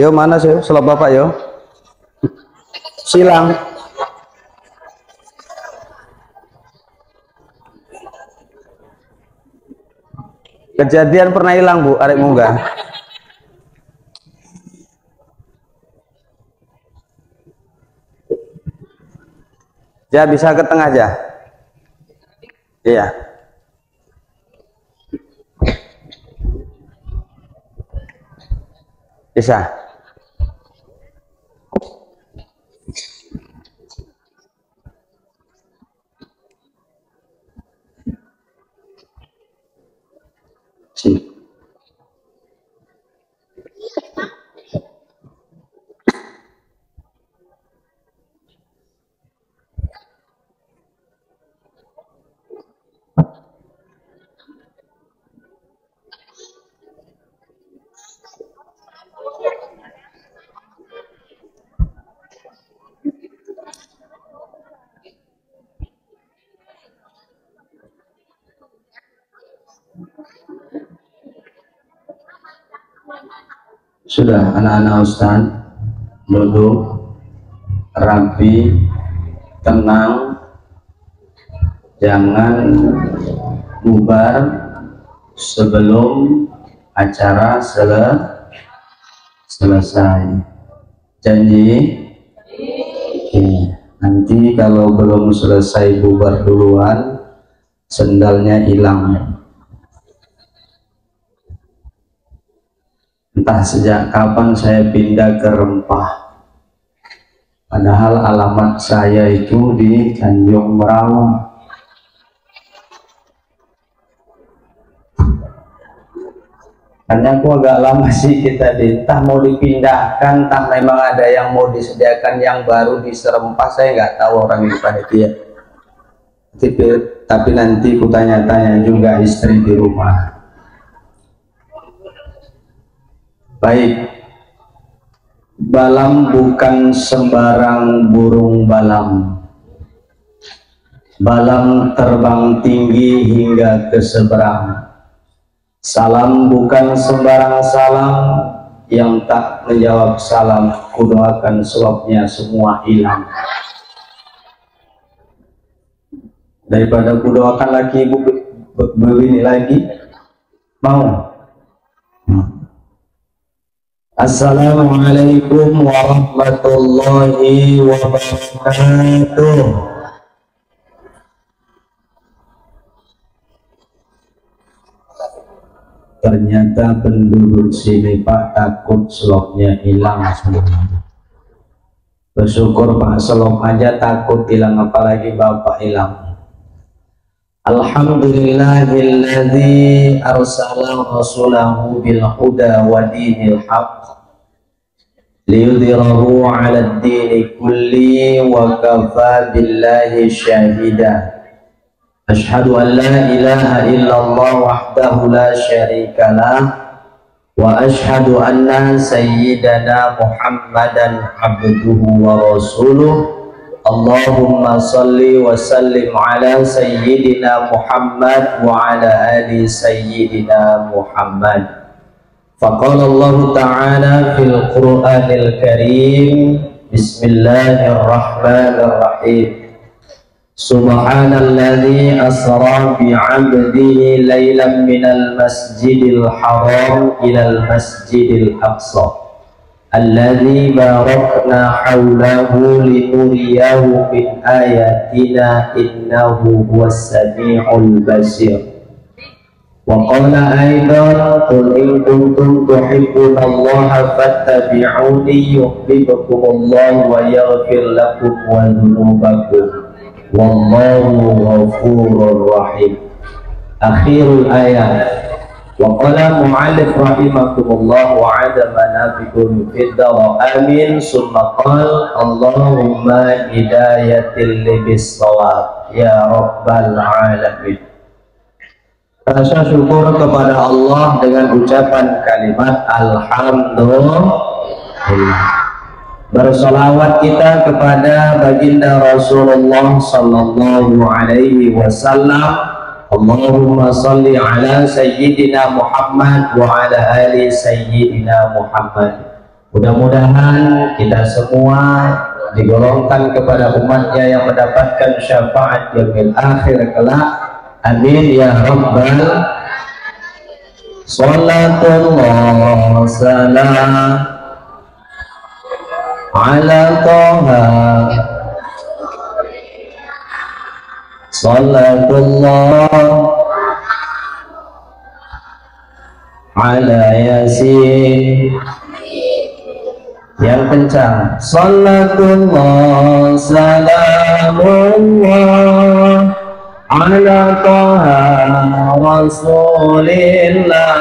Yo mana sih selop bapak yo? Silang. Kejadian pernah hilang bu, arek munggah. Ya bisa ke tengah aja. Iya. Bisa. Sini. Sudah anak-anak Ustaz duduk rapi, tenang, jangan bubar sebelum acara selesai. Janji? Oke. Nanti kalau belum selesai bubar duluan, sendalnya hilang. Entah sejak kapan saya pindah ke Rempah, padahal alamat saya itu di Tanjung Merawa. Karena aku agak lama sih kita entah mau dipindahkan, entah memang ada yang mau disediakan yang baru di Serempah, saya nggak tahu orang itu panitia. Tapi nanti ku tanya-tanya juga istri di rumah. Baik, balam bukan sembarang burung balam. Balam terbang tinggi hingga ke seberang. Salam bukan sembarang salam, yang tak menjawab salam kudoakan sebabnya semua hilang. Daripada kudoakan lagi ibu begini lagi, mau? Assalamualaikum warahmatullahi wabarakatuh. Ternyata penduduk sini Pak takut selopnya hilang semua. Bersyukur Pak selop aja takut hilang, apalagi Bapak hilang. Alhamdulillahilladzi arsala rasulahu bil huda wa dinil haqq liyudhhirahu 'ala ad-dini kulli wa kafa billahi syahida. Asyhadu an la ilaha illallah wahdahu la syarika lah wa asyhadu anna sayyidana Muhammadan abduhu wa rasuluh. Allahumma salli wa sallim ala sayyidina Muhammad wa ala ali sayyidina Muhammad. Faqala Allah ta'ala fil Qur'anil Karim, Bismillahirrahmanirrahim. Subhanalladzi asra bi'abdihi laylan minal masjidil haram ilal masjidil aqsa alladzi barakna hawlahu linuriyahu min ayatina innahu huwas sami'ul basir. Wa qala aidan qul in kuntum tuhibbunallaha fattabi'uni yuhibbukumullahu wa yaghfir lakum wa dhunubakum wallahu ghafurur rahim. Akhirul ayat. Wa qala mu'allif rahimakumullah wa 'adamana bikum fidda amin summa qala Allahumma hidayatil libis shawab ya rabbal alamin. Rasa syukur kepada Allah dengan ucapan kalimat alhamdulillah. Bersolawat kita kepada baginda Rasulullah sallallahu alaihi wasallam. Allahumma salli ala sayyidina Muhammad wa ala ali sayyidina Muhammad Mudah-mudahan kita semua digolongkan kepada umatnya yang mendapatkan syafaat yaumil akhir kelak. Amin ya rabbal. Salatullah salam ala Taha, salatullah ala Yasin. Yang kencang, salatullah salamullah ala Taha Rasulillah,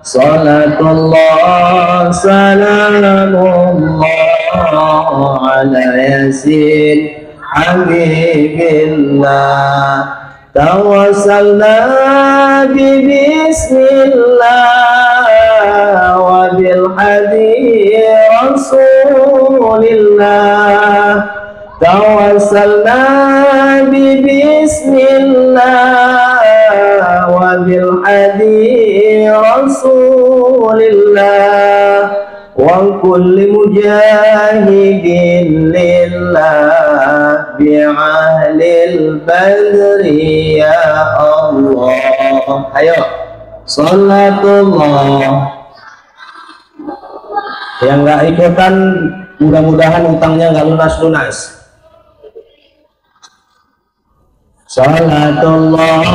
salatullah salamullah ala Yasin Habibillah. Tawassalna bismillah wa bil hadi Rasulillah. Tawassalna bismillah wa bil hadi Rasulillah wa kulli mujahidin lillah bi'ahlil badri ya Allah. Ayo salatullah. Yang nggak ikutan mudah-mudahan utangnya nggak lunas-lunas. Salatullah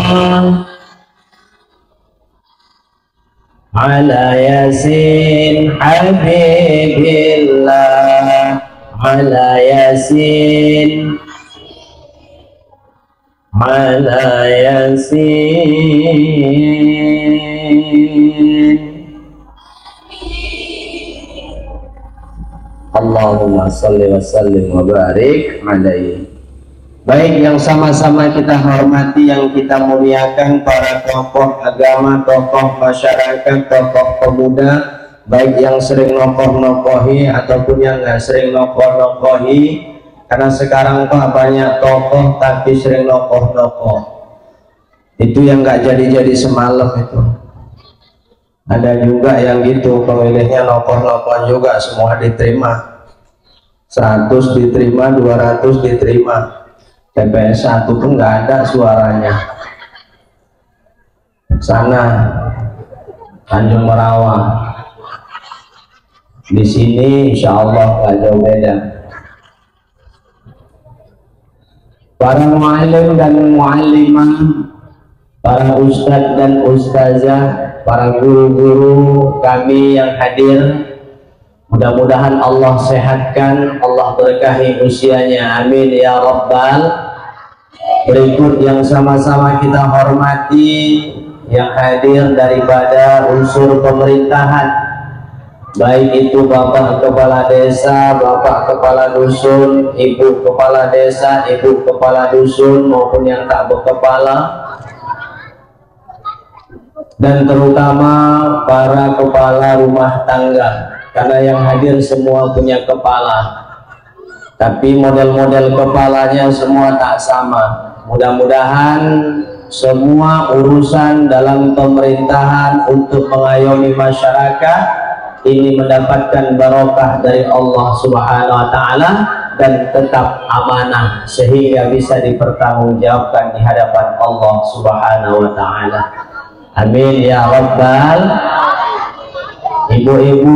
ala Yasin Habibillah, ala Yasin, ala Yasin. Allahumma salli wa sallim wa barik alaihi. Baik, yang sama-sama kita hormati, yang kita muliakan, para tokoh agama, tokoh masyarakat, tokoh pemuda, baik yang sering nokoh-nokohi ataupun yang nggak sering nokoh-nokohi, karena sekarang Pak banyak tokoh tapi sering nokoh-nokoh. Itu yang nggak jadi-jadi semalam itu. Ada juga yang gitu, pemilihnya nokoh-nokoh juga, semua diterima. 100 diterima, 200 diterima. TPS 1 pun nggak ada suaranya. Sana Tanjung Merawang, di sini insya Allah nggak jauh beda. Para muallim dan muallimah, para ustadz dan ustazah, para guru-guru kami yang hadir, mudah-mudahan Allah sehatkan, Allah berkahi usianya, amin ya rabbal. Berikut yang sama-sama kita hormati yang hadir daripada unsur pemerintahan, baik itu Bapak Kepala Desa, Bapak Kepala Dusun, Ibu Kepala Desa, Ibu Kepala Dusun, maupun yang tak berkepala, dan terutama para kepala rumah tangga, karena yang hadir semua punya kepala, tapi model-model kepalanya semua tak sama. Mudah-mudahan semua urusan dalam pemerintahan untuk mengayomi masyarakat ini mendapatkan barokah dari Allah Subhanahu wa Ta'ala dan tetap amanah sehingga bisa dipertanggungjawabkan di hadapan Allah Subhanahu wa Ta'ala. Amin ya rabbal. Ibu-ibu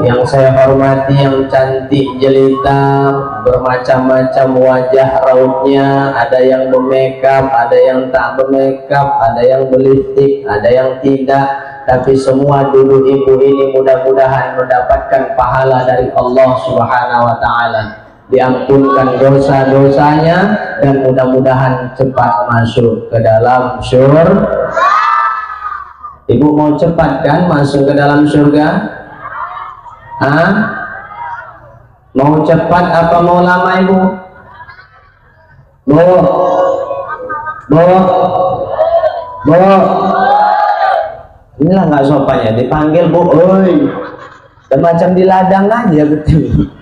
yang saya hormati, yang cantik jelita, bermacam-macam wajah rautnya, ada yang bermakeup, ada yang tak bermakeup, ada yang berlipstik, ada yang tidak, tapi semua dulu ibu ini mudah-mudahan mendapatkan pahala dari Allah Subhanahu wa Ta'ala, diampunkan dosa-dosanya, dan mudah-mudahan cepat masuk ke dalam surga. Ibu mau cepat kan masuk ke dalam surga? Hah? Mau cepat apa mau lama ibu? Bu, bu, bu. Inilah nggak sopannya, dipanggil bu, oi. Dan macam di ladang aja betul.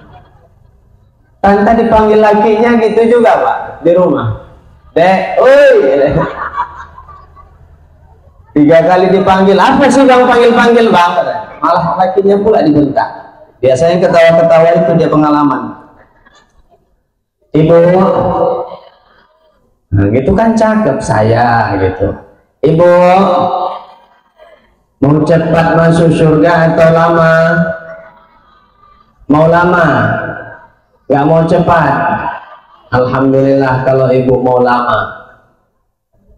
Tante dipanggil lakinya gitu juga Pak di rumah. Dek, oi. 3 kali dipanggil, apa sih bang panggil-panggil bang? Malah lakinya pula dibentak. Biasanya ketawa-ketawa itu dia pengalaman. Ibu, nah gitu kan cakep saya gitu. Ibu, mau cepat masuk surga atau lama? Mau lama? Gak mau cepat? Alhamdulillah kalau ibu mau lama.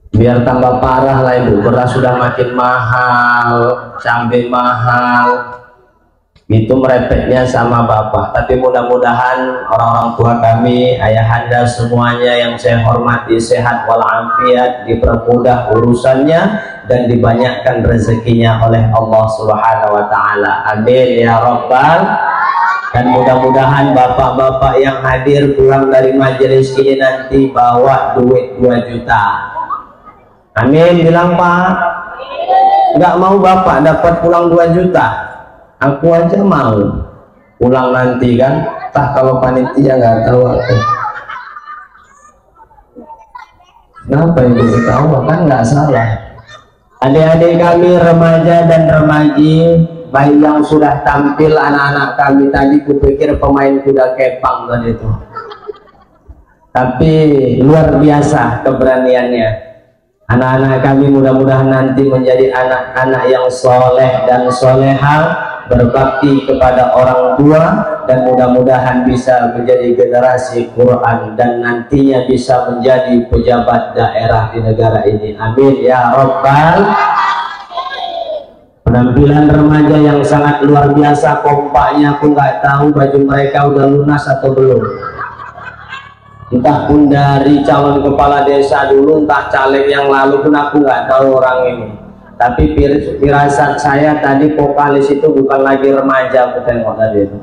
Biar tambah parah lah ibu, beras sudah makin mahal, cabai mahal, itu merepeknya sama bapak. Tapi mudah-mudahan orang-orang tua kami, ayahanda semuanya yang saya hormati sehat walafiat, dipermudah urusannya dan dibanyakkan rezekinya oleh Allah Subhanahu wa taala. Amin ya rabbal. Dan mudah-mudahan bapak-bapak yang hadir pulang dari majelis ini nanti bawa duit 2 juta. Amin, bilang Pak. Nggak mau bapak dapat pulang 2 juta, aku aja mau pulang nanti kan. Tah kalau panitia nggak tahu aku. Kenapa ibu ketawa, kan nggak salah. Adik-adik kami remaja dan remaji, baik yang sudah tampil anak-anak kami tadi, kupikir pemain kuda kepang tadi itu, tapi luar biasa keberaniannya. Anak-anak kami mudah-mudahan nanti menjadi anak-anak yang soleh dan soleha, berbakti kepada orang tua, dan mudah-mudahan bisa menjadi generasi Quran dan nantinya bisa menjadi pejabat daerah di negara ini. Amin ya rabbal. Penampilan remaja yang sangat luar biasa, kompaknya. Aku nggak tahu baju mereka udah lunas atau belum. Entah pun dari calon kepala desa dulu, entah caleg yang lalu pun, aku nggak tahu orang ini. Tapi firasat saya tadi vokalis itu bukan lagi remaja, aku tengok tadi itu.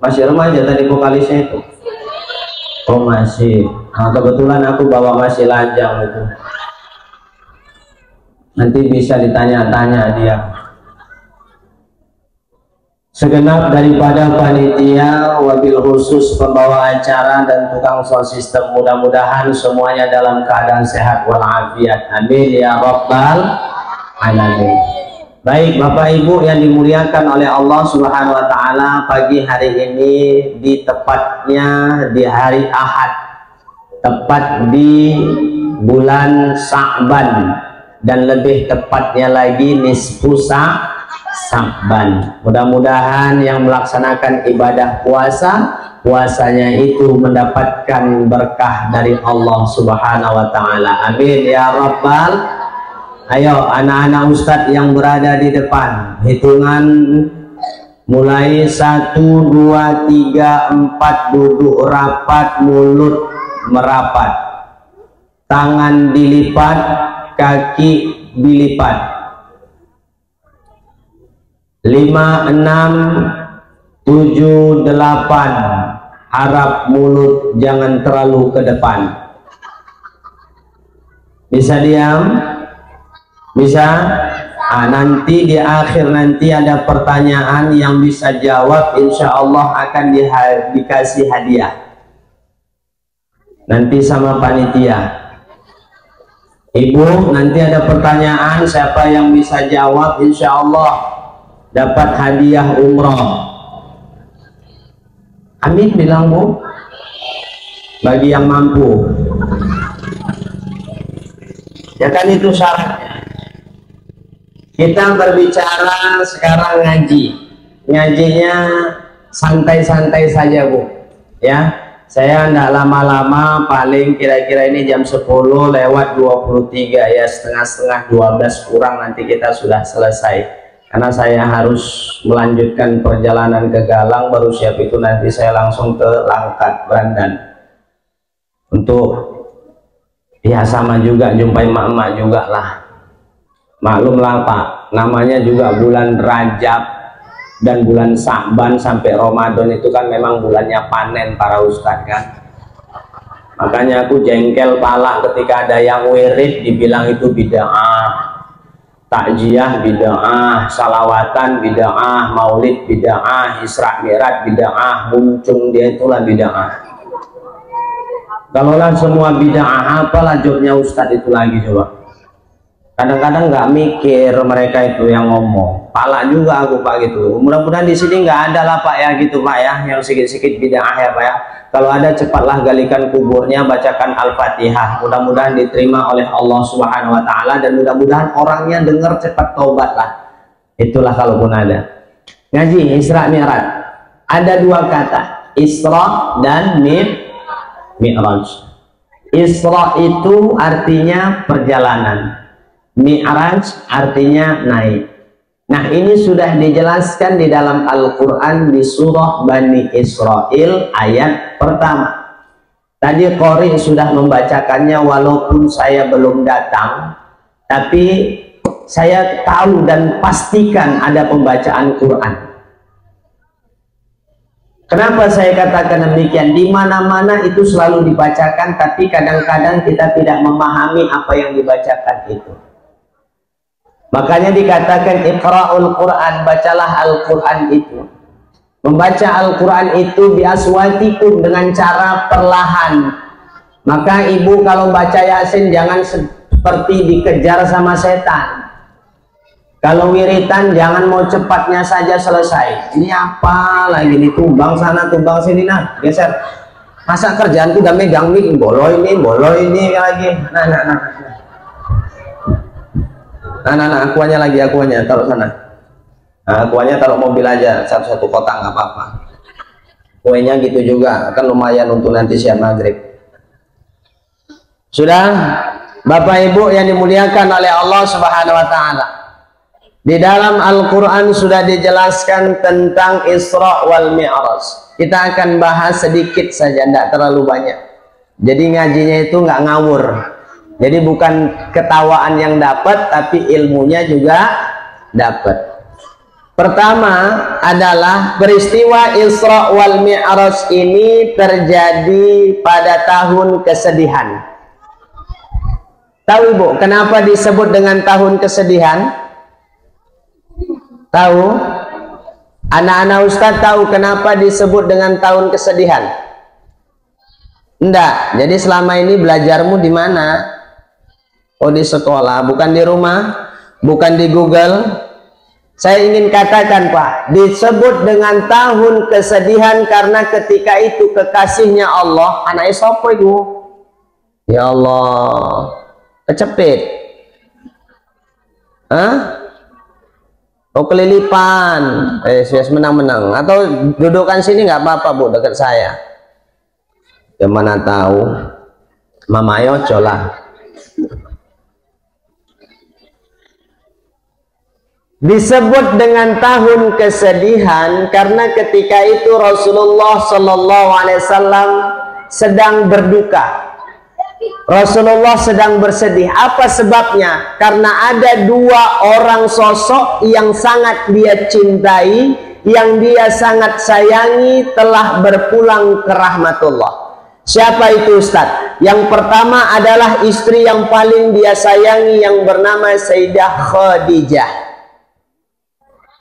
Masih remaja tadi vokalisnya itu. Oh masih. Nah, kebetulan aku bawa masih lajang itu. Nanti bisa ditanya-tanya dia. Segenap daripada panitia, wabil khusus pembawa acara dan tukang sound system, mudah-mudahan semuanya dalam keadaan sehat walafiat. Amin ya rabbal alamin. Baik Bapak Ibu yang dimuliakan oleh Allah Subhanahu wa taala, pagi hari ini di tepatnya di hari Ahad, tepat di bulan Sya'ban, dan lebih tepatnya lagi nisfu Sya'ban. Mudah-mudahan yang melaksanakan ibadah puasanya itu mendapatkan berkah dari Allah Subhanahu wa taala. Amin ya rabbal. Ayo anak-anak ustadz yang berada di depan, hitungan mulai 1, 2, 3, 4, duduk rapat, mulut merapat, tangan dilipat, kaki dilipat. 5, 6, 7, 8, harap mulut jangan terlalu ke depan. Bisa diam? Bisa? Nanti di akhir nanti ada pertanyaan yang bisa jawab, insya Allah akan dikasih hadiah nanti sama panitia. Ibu, nanti ada pertanyaan, siapa yang bisa jawab insya Allah dapat hadiah umroh. Amin bilang Bu, bagi yang mampu. Ya kan itu syaratnya. Kita berbicara sekarang ngajinya santai-santai saja Bu ya. Saya tidak lama-lama, paling kira-kira ini jam 10 lewat 23 ya, setengah-setengah 12 kurang nanti kita sudah selesai, karena saya harus melanjutkan perjalanan ke Galang, baru siap itu nanti saya langsung ke Langkat Brandan untuk ya sama juga jumpai emak-emak juga lah. Maklumlah Pak, namanya juga bulan Rajab dan bulan Sya'ban sampai Ramadan itu kan memang bulannya panen para ustadz kan. Makanya aku jengkel pala ketika ada yang wirid dibilang itu bid'ah, takjiah bid'ah, salawatan bid'ah, maulid bid'ah, Isra Mi'raj bid'ah, muncung dia itulah bid'ah. Kalaulah semua bid'ah, apalah jobnya ustadz itu lagi coba? Kadang-kadang nggak mikir mereka itu yang ngomong. Pala juga aku Pak gitu. Mudah-mudahan di sini nggak ada lah Pak ya gitu Pak ya, yang sikit-sikit bid'ah ya Pak ya. Kalau ada cepatlah galikan kuburnya, bacakan Al-Fatihah. Mudah-mudahan diterima oleh Allah Subhanahu Wa Taala dan mudah-mudahan orangnya dengar cepat taubat lah. Itulah kalaupun ada. Ngaji Isra Mi'raj. Ada dua kata, Isra dan Mi'raj. Isra itu artinya perjalanan. Mi'raj artinya naik. Nah, ini sudah dijelaskan di dalam Al-Quran di surah Bani Israel ayat pertama. Tadi Qori sudah membacakannya walaupun saya belum datang, tapi saya tahu dan pastikan ada pembacaan Quran. Kenapa saya katakan demikian? Di mana-mana itu selalu dibacakan, tapi kadang-kadang kita tidak memahami apa yang dibacakan itu. Makanya dikatakan Iqra'ul Quran, bacalah Al-Quran itu. Membaca Al-Quran itu biaswatikum, dengan cara perlahan. Maka ibu kalau baca Yasin jangan seperti dikejar sama setan. Kalau wiritan jangan mau cepatnya saja selesai. Ini apa lagi, ditumbang sana tumbang sini, nah geser. Masa kerjaan udah megang mic, bolo ini lagi. Nah, akuannya lagi, akuannya taruh sana. Nah, akuannya taruh mobil aja, satu kotak nggak apa-apa. Kuenya gitu juga, akan lumayan untuk nanti siap maghrib. Sudah, Bapak Ibu yang dimuliakan oleh Allah Subhanahu Wa Taala. Di dalam Al-Quran sudah dijelaskan tentang Isra wal Mi'raj. Kita akan bahas sedikit saja, tidak terlalu banyak. Jadi ngajinya itu nggak ngawur. Jadi bukan ketawaan yang dapat, tapi ilmunya juga dapat. Pertama adalah peristiwa Isra wal Mi'raj ini terjadi pada tahun kesedihan. Tahu Ibu, kenapa disebut dengan tahun kesedihan? Tahu? Anak-anak Ustadz tahu kenapa disebut dengan tahun kesedihan? Enggak. Jadi selama ini belajarmu di mana? Oh, di sekolah, bukan di rumah, bukan di Google. Saya ingin katakan Pak, disebut dengan tahun kesedihan karena ketika itu kekasihnya Allah, anaknya sopo itu? Ya Allah, kecepit. Hah? Oh, kelilipan. Menang-menang. Atau dudukkan sini nggak apa-apa Bu, dekat saya. Ya mana tahu. Mama yo colah. Disebut dengan tahun kesedihan karena ketika itu Rasulullah Shallallahu Alaihi Wasallam sedang berduka. Rasulullah sedang bersedih. Apa sebabnya? Karena ada dua orang sosok yang sangat dia cintai, yang dia sangat sayangi, telah berpulang ke rahmatullah. Siapa itu Ustadz? Yang pertama adalah istri yang paling dia sayangi yang bernama Sayyidah Khadijah.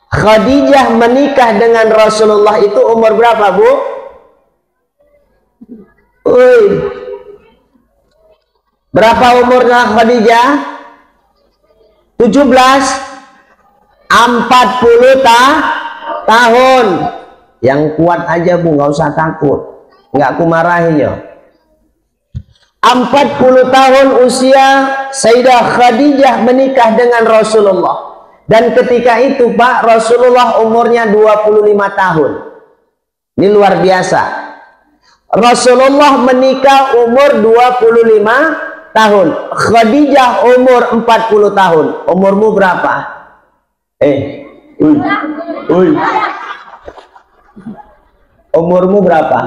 Khadijah menikah dengan Rasulullah itu umur berapa Bu? Berapa umurnya Khadijah? 17. 40 tahun. Yang kuat aja Bu, nggak usah takut. Nggak aku marahin ya. 40 tahun usia Sayyidah Khadijah menikah dengan Rasulullah. Dan ketika itu Pak, Rasulullah umurnya 25 tahun. Ini luar biasa. Rasulullah menikah umur 25 tahun. Khadijah umur 40 tahun. Umurmu berapa? Umurmu berapa?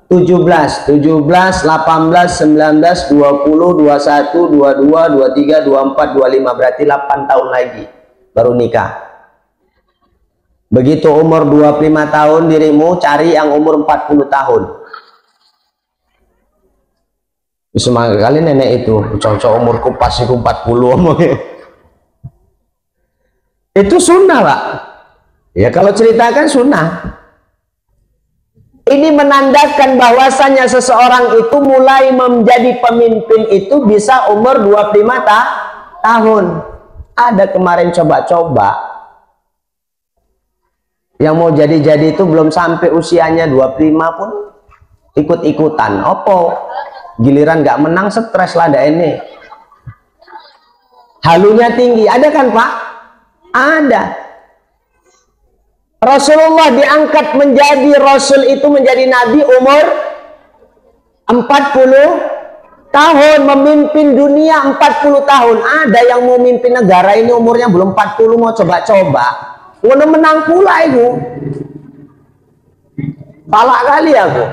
17, 18, 19, 20, 21, 22, 23, 24, 25. Berarti 8 tahun lagi baru nikah. Begitu umur 25 tahun dirimu cari yang umur 40 tahun. Semua kali nenek itu cocok umurku pas itu 40 omongnya. Itu sunnah Pak. Ya kalau ceritakan sunnah. Ini menandakan bahwasanya seseorang itu mulai menjadi pemimpin itu bisa umur 25 tahun. Ada kemarin coba-coba yang mau jadi-jadi itu belum sampai usianya 25 pun ikut-ikutan. Opo giliran nggak menang stres lah ada ini. Halunya tinggi. Ada kan Pak? Ada. Rasulullah diangkat menjadi Rasul itu, menjadi Nabi umur 40 tahun, memimpin dunia 40 tahun. Ada yang mau mimpin negara ini umurnya belum 40, mau coba-coba. Ngono menang pula itu. Palak kali aku.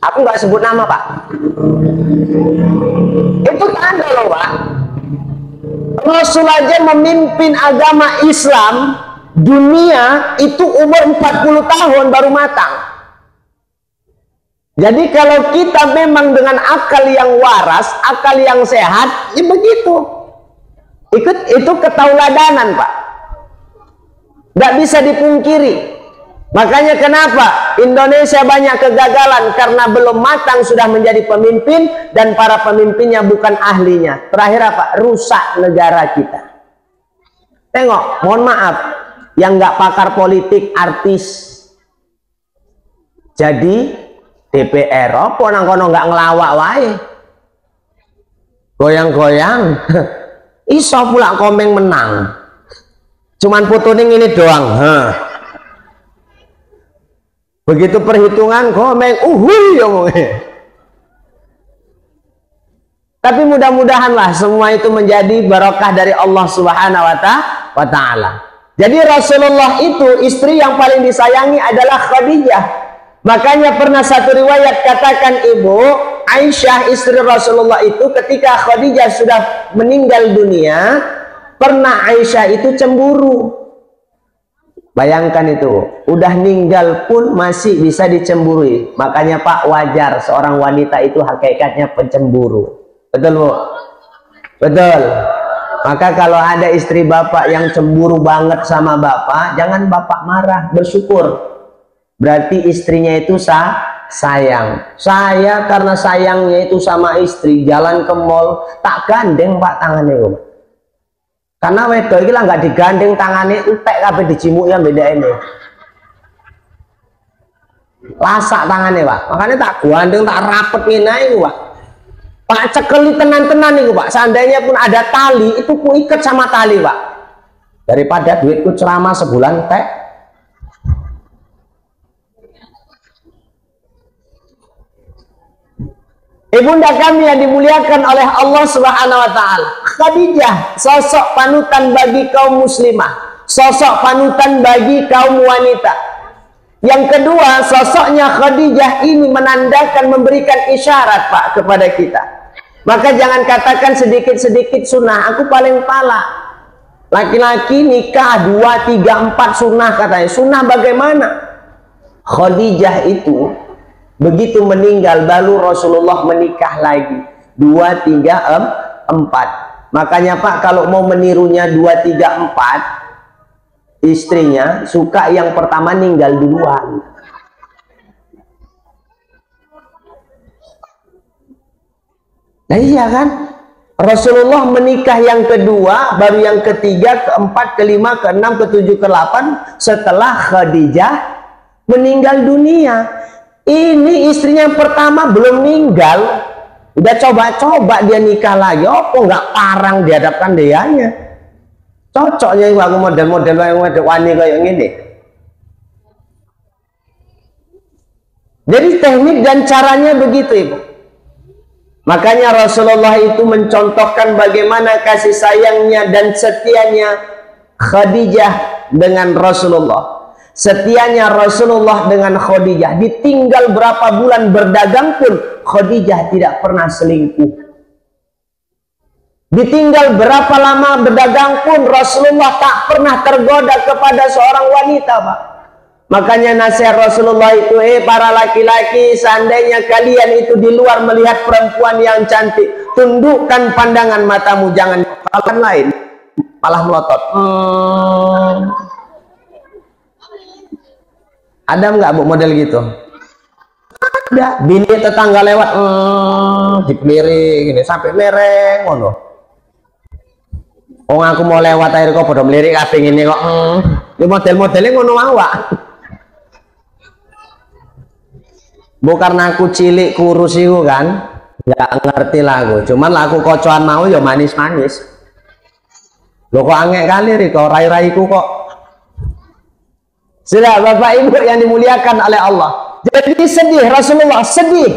Aku nggak sebut nama Pak. Itu tanda loh Pak. Rasul aja memimpin agama Islam dunia itu umur 40 tahun baru matang. Jadi kalau kita memang dengan akal yang waras, akal yang sehat, ya begitu. Itu ketauladanan Pak. Nggak bisa dipungkiri. Makanya kenapa Indonesia banyak kegagalan, karena belum matang sudah menjadi pemimpin dan para pemimpinnya bukan ahlinya. Terakhir apa? Rusak negara kita. Tengok, mohon maaf, yang nggak pakar politik, artis jadi DPR, apa nang kono nggak ngelawak wae, goyang-goyang, iso pula Komeng menang, cuman fotonya ini doang. Begitu perhitungan Komeng Tapi mudah-mudahanlah semua itu menjadi barokah dari Allah Subhanahu wa Ta'ala. Jadi Rasulullah itu istri yang paling disayangi adalah Khadijah. Makanya pernah satu riwayat katakan Ibu Aisyah istri Rasulullah itu ketika Khadijah sudah meninggal dunia, pernah Aisyah itu cemburu. Bayangkan itu, udah ninggal pun masih bisa dicemburui. Makanya Pak, wajar seorang wanita itu hakikatnya pencemburu. Betul Bu? Betul. Maka kalau ada istri Bapak yang cemburu banget sama Bapak, jangan Bapak marah, bersyukur. Berarti istrinya itu sayang. Saya karena sayangnya itu sama istri, jalan ke mall, tak gandeng Pak tangannya Bu. Karena wedok iki lah nggak digandeng tangannya, entek kabeh dicimuknya beda ini. Lasak tangannya Pak. Makanya tak gandeng, tak rapet ngene iku Pak. Pak cekeli tenan-tenan iku Pak. Seandainya pun ada tali, itu ku iket sama tali Pak. Daripada duitku ceramah sebulan tek. Ibunda kami yang dimuliakan oleh Allah Subhanahu wa Ta'ala, Khadijah, sosok panutan bagi kaum muslimah, sosok panutan bagi kaum wanita. Yang kedua, sosoknya Khadijah ini menandakan, memberikan isyarat Pak kepada kita. Maka jangan katakan sedikit-sedikit sunnah, aku paling pala. Laki-laki nikah 2, 3, 4 sunnah katanya. Sunnah bagaimana? Khadijah itu begitu meninggal baru Rasulullah menikah lagi 2, 3, 4. Makanya Pak kalau mau menirunya 2, 3, 4 istrinya suka yang pertama ninggal duluan. Nah iya kan, Rasulullah menikah yang kedua, baru yang ketiga, keempat, kelima, keenam, ketujuh, ke-8 setelah Khadijah meninggal dunia. Ini istrinya yang pertama belum meninggal, udah coba-coba dia nikah lagi. Apa nggak parang dihadapkan dianya? Cocoknya aku model-model yang wani kayak gini. Jadi teknik dan caranya begitu Ibu. Makanya Rasulullah itu mencontohkan bagaimana kasih sayangnya dan setianya Khadijah dengan Rasulullah. Setianya Rasulullah dengan Khadijah, ditinggal berapa bulan berdagang pun Khadijah tidak pernah selingkuh. Ditinggal berapa lama berdagang pun Rasulullah tak pernah tergoda kepada seorang wanita Pak. Makanya nasihat Rasulullah itu, para laki-laki, seandainya kalian itu di luar melihat perempuan yang cantik, tundukkan pandangan matamu, jangan kalian lain malah melotot. Ada nggak Bu model gitu? Ada. Bini tetangga lewat dipelirik gini sampai mereng ngono. Oh aku mau lewat air kok bodoh melirik kabeh ngene kok. Ini model-modelnya ngono awak. Bu karena aku cilik kurus itu kan, nggak ngerti lah aku. Cuman lah aku kocoan mau ya manis-manis. Lo kok angek kali Riko, rai-raiku kok. Sudah Bapak Ibu yang dimuliakan oleh Allah. Jadi sedih, Rasulullah sedih.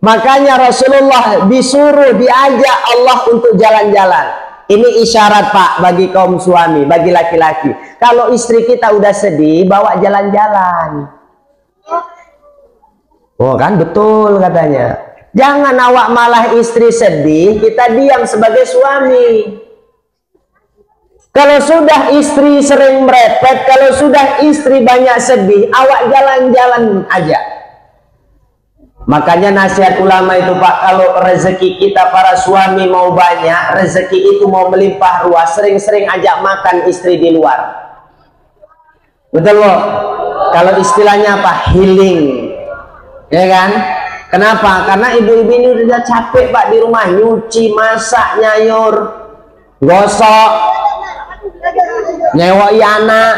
Makanya Rasulullah disuruh, diajak Allah untuk jalan-jalan. Ini isyarat Pak bagi kaum suami, bagi laki-laki. Kalau istri kita udah sedih, bawa jalan-jalan. Oh kan betul katanya. Jangan awak malah istri sedih, kita diam sebagai suami. Kalau sudah istri sering merepet, kalau sudah istri banyak sedih, awak jalan-jalan aja. Makanya nasihat ulama itu Pak, kalau rezeki kita para suami mau banyak, rezeki itu mau melimpah ruah, sering-sering ajak makan istri di luar. Betul loh. Kalau istilahnya apa? Healing. Ya kan? Kenapa? Karena ibu-ibu ini udah capek Pak di rumah, nyuci, masak, nyayur, gosok, nyewoi anak,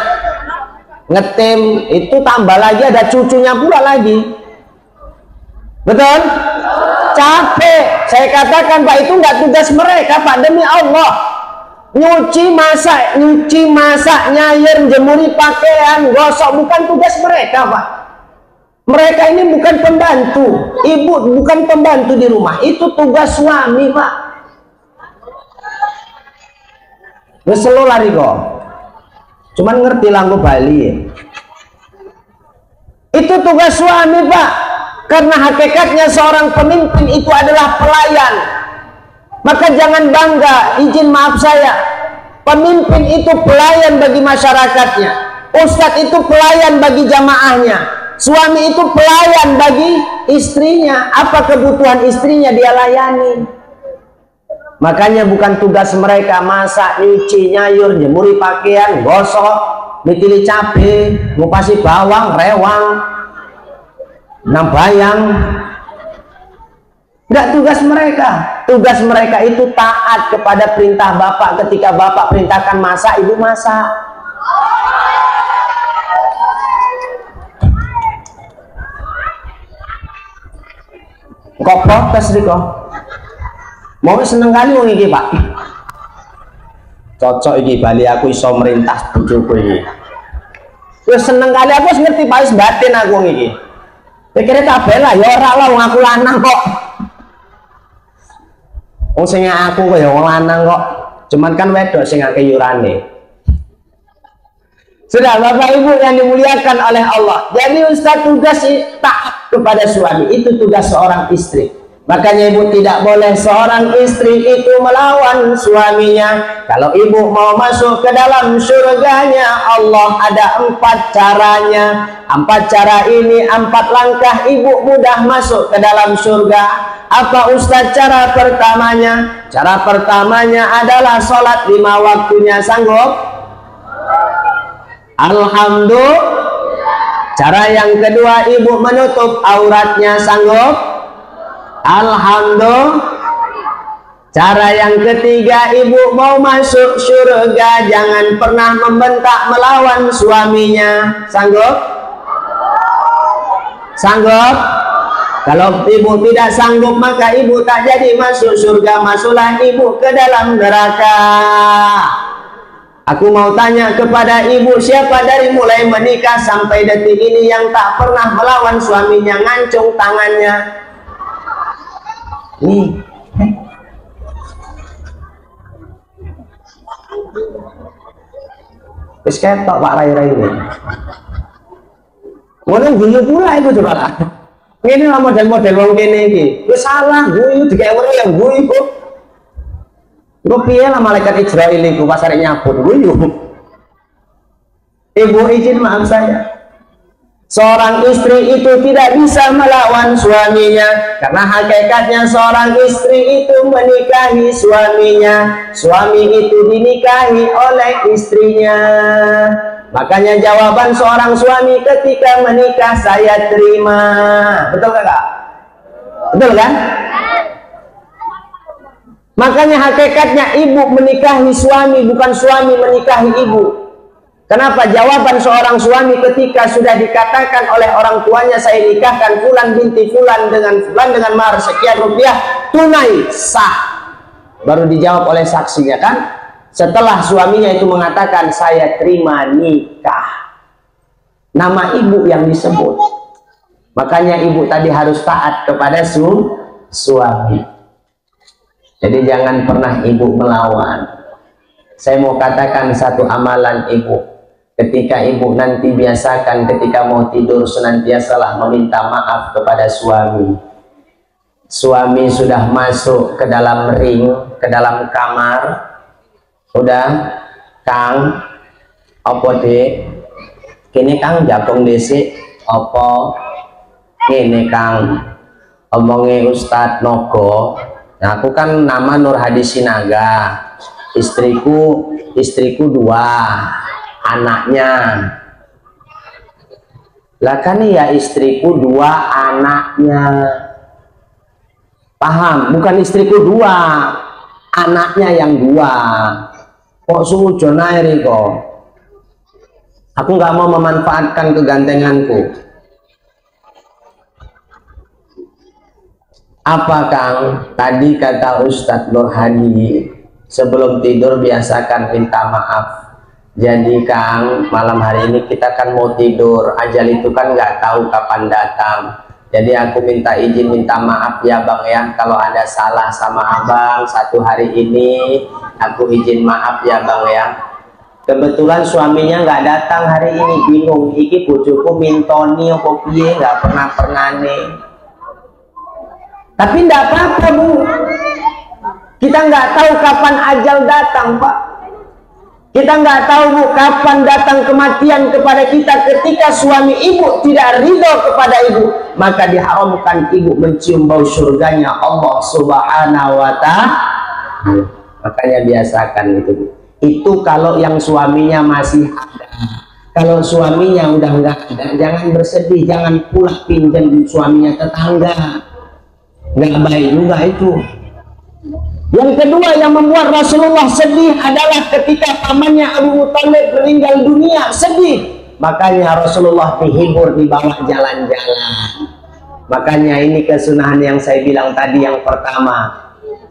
ngetim, itu tambah lagi ada cucunya pula lagi. Betul? Capek. Saya katakan Pak, itu nggak tugas mereka Pak, demi Allah. Nyuci masak, nyayur, jemuri pakaian, gosok, bukan tugas mereka Pak. Mereka ini bukan pembantu, ibu bukan pembantu di rumah, itu tugas suami Pak. Weselo lari kok, cuman ngerti langgo Bali. Itu tugas suami Pak, karena hakikatnya seorang pemimpin itu adalah pelayan. Maka jangan bangga, izin maaf saya, pemimpin itu pelayan bagi masyarakatnya, ustadz itu pelayan bagi jamaahnya. Suami itu pelayan bagi istrinya. Apa kebutuhan istrinya dia layani. Makanya bukan tugas mereka masak, nyuci, nyayur, jemuri pakaian, gosok, mitili cabe, ngupasi bawang, rewang, nambayang. Enggak tugas mereka. Tugas mereka itu taat kepada perintah Bapak. Ketika Bapak perintahkan masak, ibu masak. Kok protes nih kok? Mau seneng kali wong iki Pak. Cocok iki Bali aku iso merintah bojoku iki. Wis seneng kali aku wis ngerti Pak, wis batin aku iki. Pikire tak bela ya ora lah wong aku lanang kok. Wong sing aku kok ya wong lanang kok. Cuman kan wedok sing akeh yurane. Sudah Bapak Ibu yang dimuliakan oleh Allah. Jadi Ustaz tugas taat kepada suami, itu tugas seorang istri. Makanya ibu tidak boleh seorang istri itu melawan suaminya. Kalau ibu mau masuk ke dalam surganya Allah, ada 4 caranya. 4 cara ini, 4 langkah ibu mudah masuk ke dalam surga. Apa Ustaz cara pertamanya? Cara pertamanya adalah sholat 5 waktunya. Sanggup? Alhamdulillah. Cara yang kedua, ibu menutup auratnya. Sanggup? Alhamdulillah. Cara yang ketiga, ibu mau masuk surga, jangan pernah membentak melawan suaminya. Sanggup? Sanggup? Kalau ibu tidak sanggup, maka ibu tak jadi masuk surga. Masuklah ibu ke dalam neraka. Aku mau tanya kepada ibu, siapa dari mulai menikah sampai detik ini yang tak pernah melawan suaminya, ngancung tangannya? Nih. Wis ketok Pak Rai-rai ini. Ngono guyu pula iku coba lah. Ngene lah model-model wong kene iki. Wis salah guyu dikewere yang guyu. Gue piye lah malaikat Israel iku pas arek nyabut guyu. Ibu izin maaf saya. Seorang istri itu tidak bisa melawan suaminya, karena hakikatnya seorang istri itu menikahi suaminya, suami itu dinikahi oleh istrinya. Makanya jawaban seorang suami ketika menikah, saya terima. Betul kakak? Betul kan? Makanya hakikatnya ibu menikahi suami, bukan suami menikahi ibu. Kenapa? Jawaban seorang suami ketika sudah dikatakan oleh orang tuanya, saya nikahkan Fulan binti Fulan dengan mahar sekian rupiah tunai, sah. Baru dijawab oleh saksinya kan? Setelah suaminya itu mengatakan saya terima nikah. Nama ibu yang disebut. Makanya ibu tadi harus taat kepada suami. Jadi jangan pernah ibu melawan. Saya mau katakan satu amalan ibu. Ketika ibu nanti biasakan ketika mau tidur senantiasalah meminta maaf kepada suami. Suami sudah masuk ke dalam ring, ke dalam kamar. Udah, Kang, apa dek? Kini Kang jakong desi, apa? Kini Kang, omongnya Ustadz Nogo. Nah, aku kan nama Nur Hadi Sinaga. Istriku 2. Anaknya lah kan ya, istriku 2 anaknya, paham? Bukan istriku 2 anaknya yang 2. Kok sujon air kok? Aku nggak mau memanfaatkan kegantenganku. Apa Kang? Tadi kata Ustadz Nur Hadi, sebelum tidur biasakan minta maaf. Jadi Kang, malam hari ini kita kan mau tidur, ajal itu kan nggak tahu kapan datang. Jadi aku minta izin, minta maaf ya Bang ya, kalau ada salah sama Abang satu hari ini, aku izin maaf ya Bang ya. Kebetulan suaminya nggak datang hari ini, bingung. Iki bojoku mintoni opo piye, nggak pernah nih. Tapi nggak apa-apa Bu, kita nggak tahu kapan ajal datang Pak. Kita nggak tahu Bu, kapan datang kematian kepada kita. Ketika suami ibu tidak ridho kepada ibu, maka diharamkan ibu mencium bau surganya Allah Subhanahu wa Ta'ala. Makanya biasakan itu Bu. Itu kalau yang suaminya masih ada. Kalau suaminya udah nggak ada, jangan bersedih, jangan pula pinjam suaminya tetangga. Nggak baik juga itu. Yang kedua yang membuat Rasulullah sedih adalah ketika pamannya Abu Thalib meninggal dunia, sedih. Makanya Rasulullah dihibur, dibawa jalan-jalan. Makanya ini kesunahan yang saya bilang tadi yang pertama,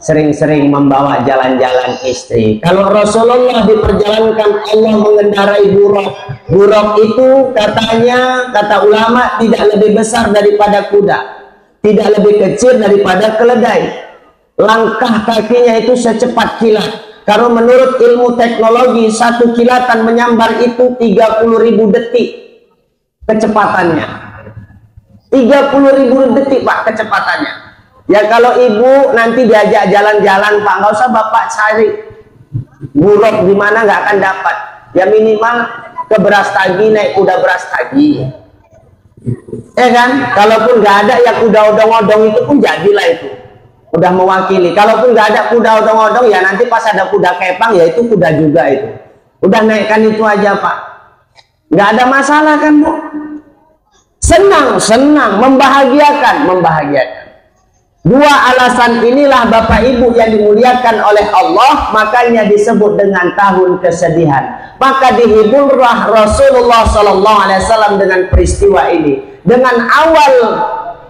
sering-sering membawa jalan-jalan istri. Kalau Rasulullah diperjalankan Allah mengendarai buruk. Buruk itu katanya, kata ulama, tidak lebih besar daripada kuda, tidak lebih kecil daripada keledai. Langkah kakinya itu secepat kilat. Kalau menurut ilmu teknologi, satu kilatan menyambar itu 30.000 detik kecepatannya. 30.000 detik Pak kecepatannya. Ya kalau ibu nanti diajak jalan-jalan Pak, nggak usah Bapak cari buruk di mana, nggak akan dapat. Ya minimal ke Brastagi, naik kuda Brastagi. Kan? Kalaupun nggak ada ya kuda odong-odong itu pun jadilah itu. Udah mewakili. Kalaupun nggak ada kuda odong-odong ya nanti pas ada kuda kepang ya itu kuda juga itu. Udah naikkan itu aja Pak. Nggak ada masalah kan Bu? Senang, membahagiakan. Dua alasan inilah Bapak Ibu yang dimuliakan oleh Allah, makanya disebut dengan tahun kesedihan. Maka dihiburlah Rasulullah SAW dengan peristiwa ini. Dengan awal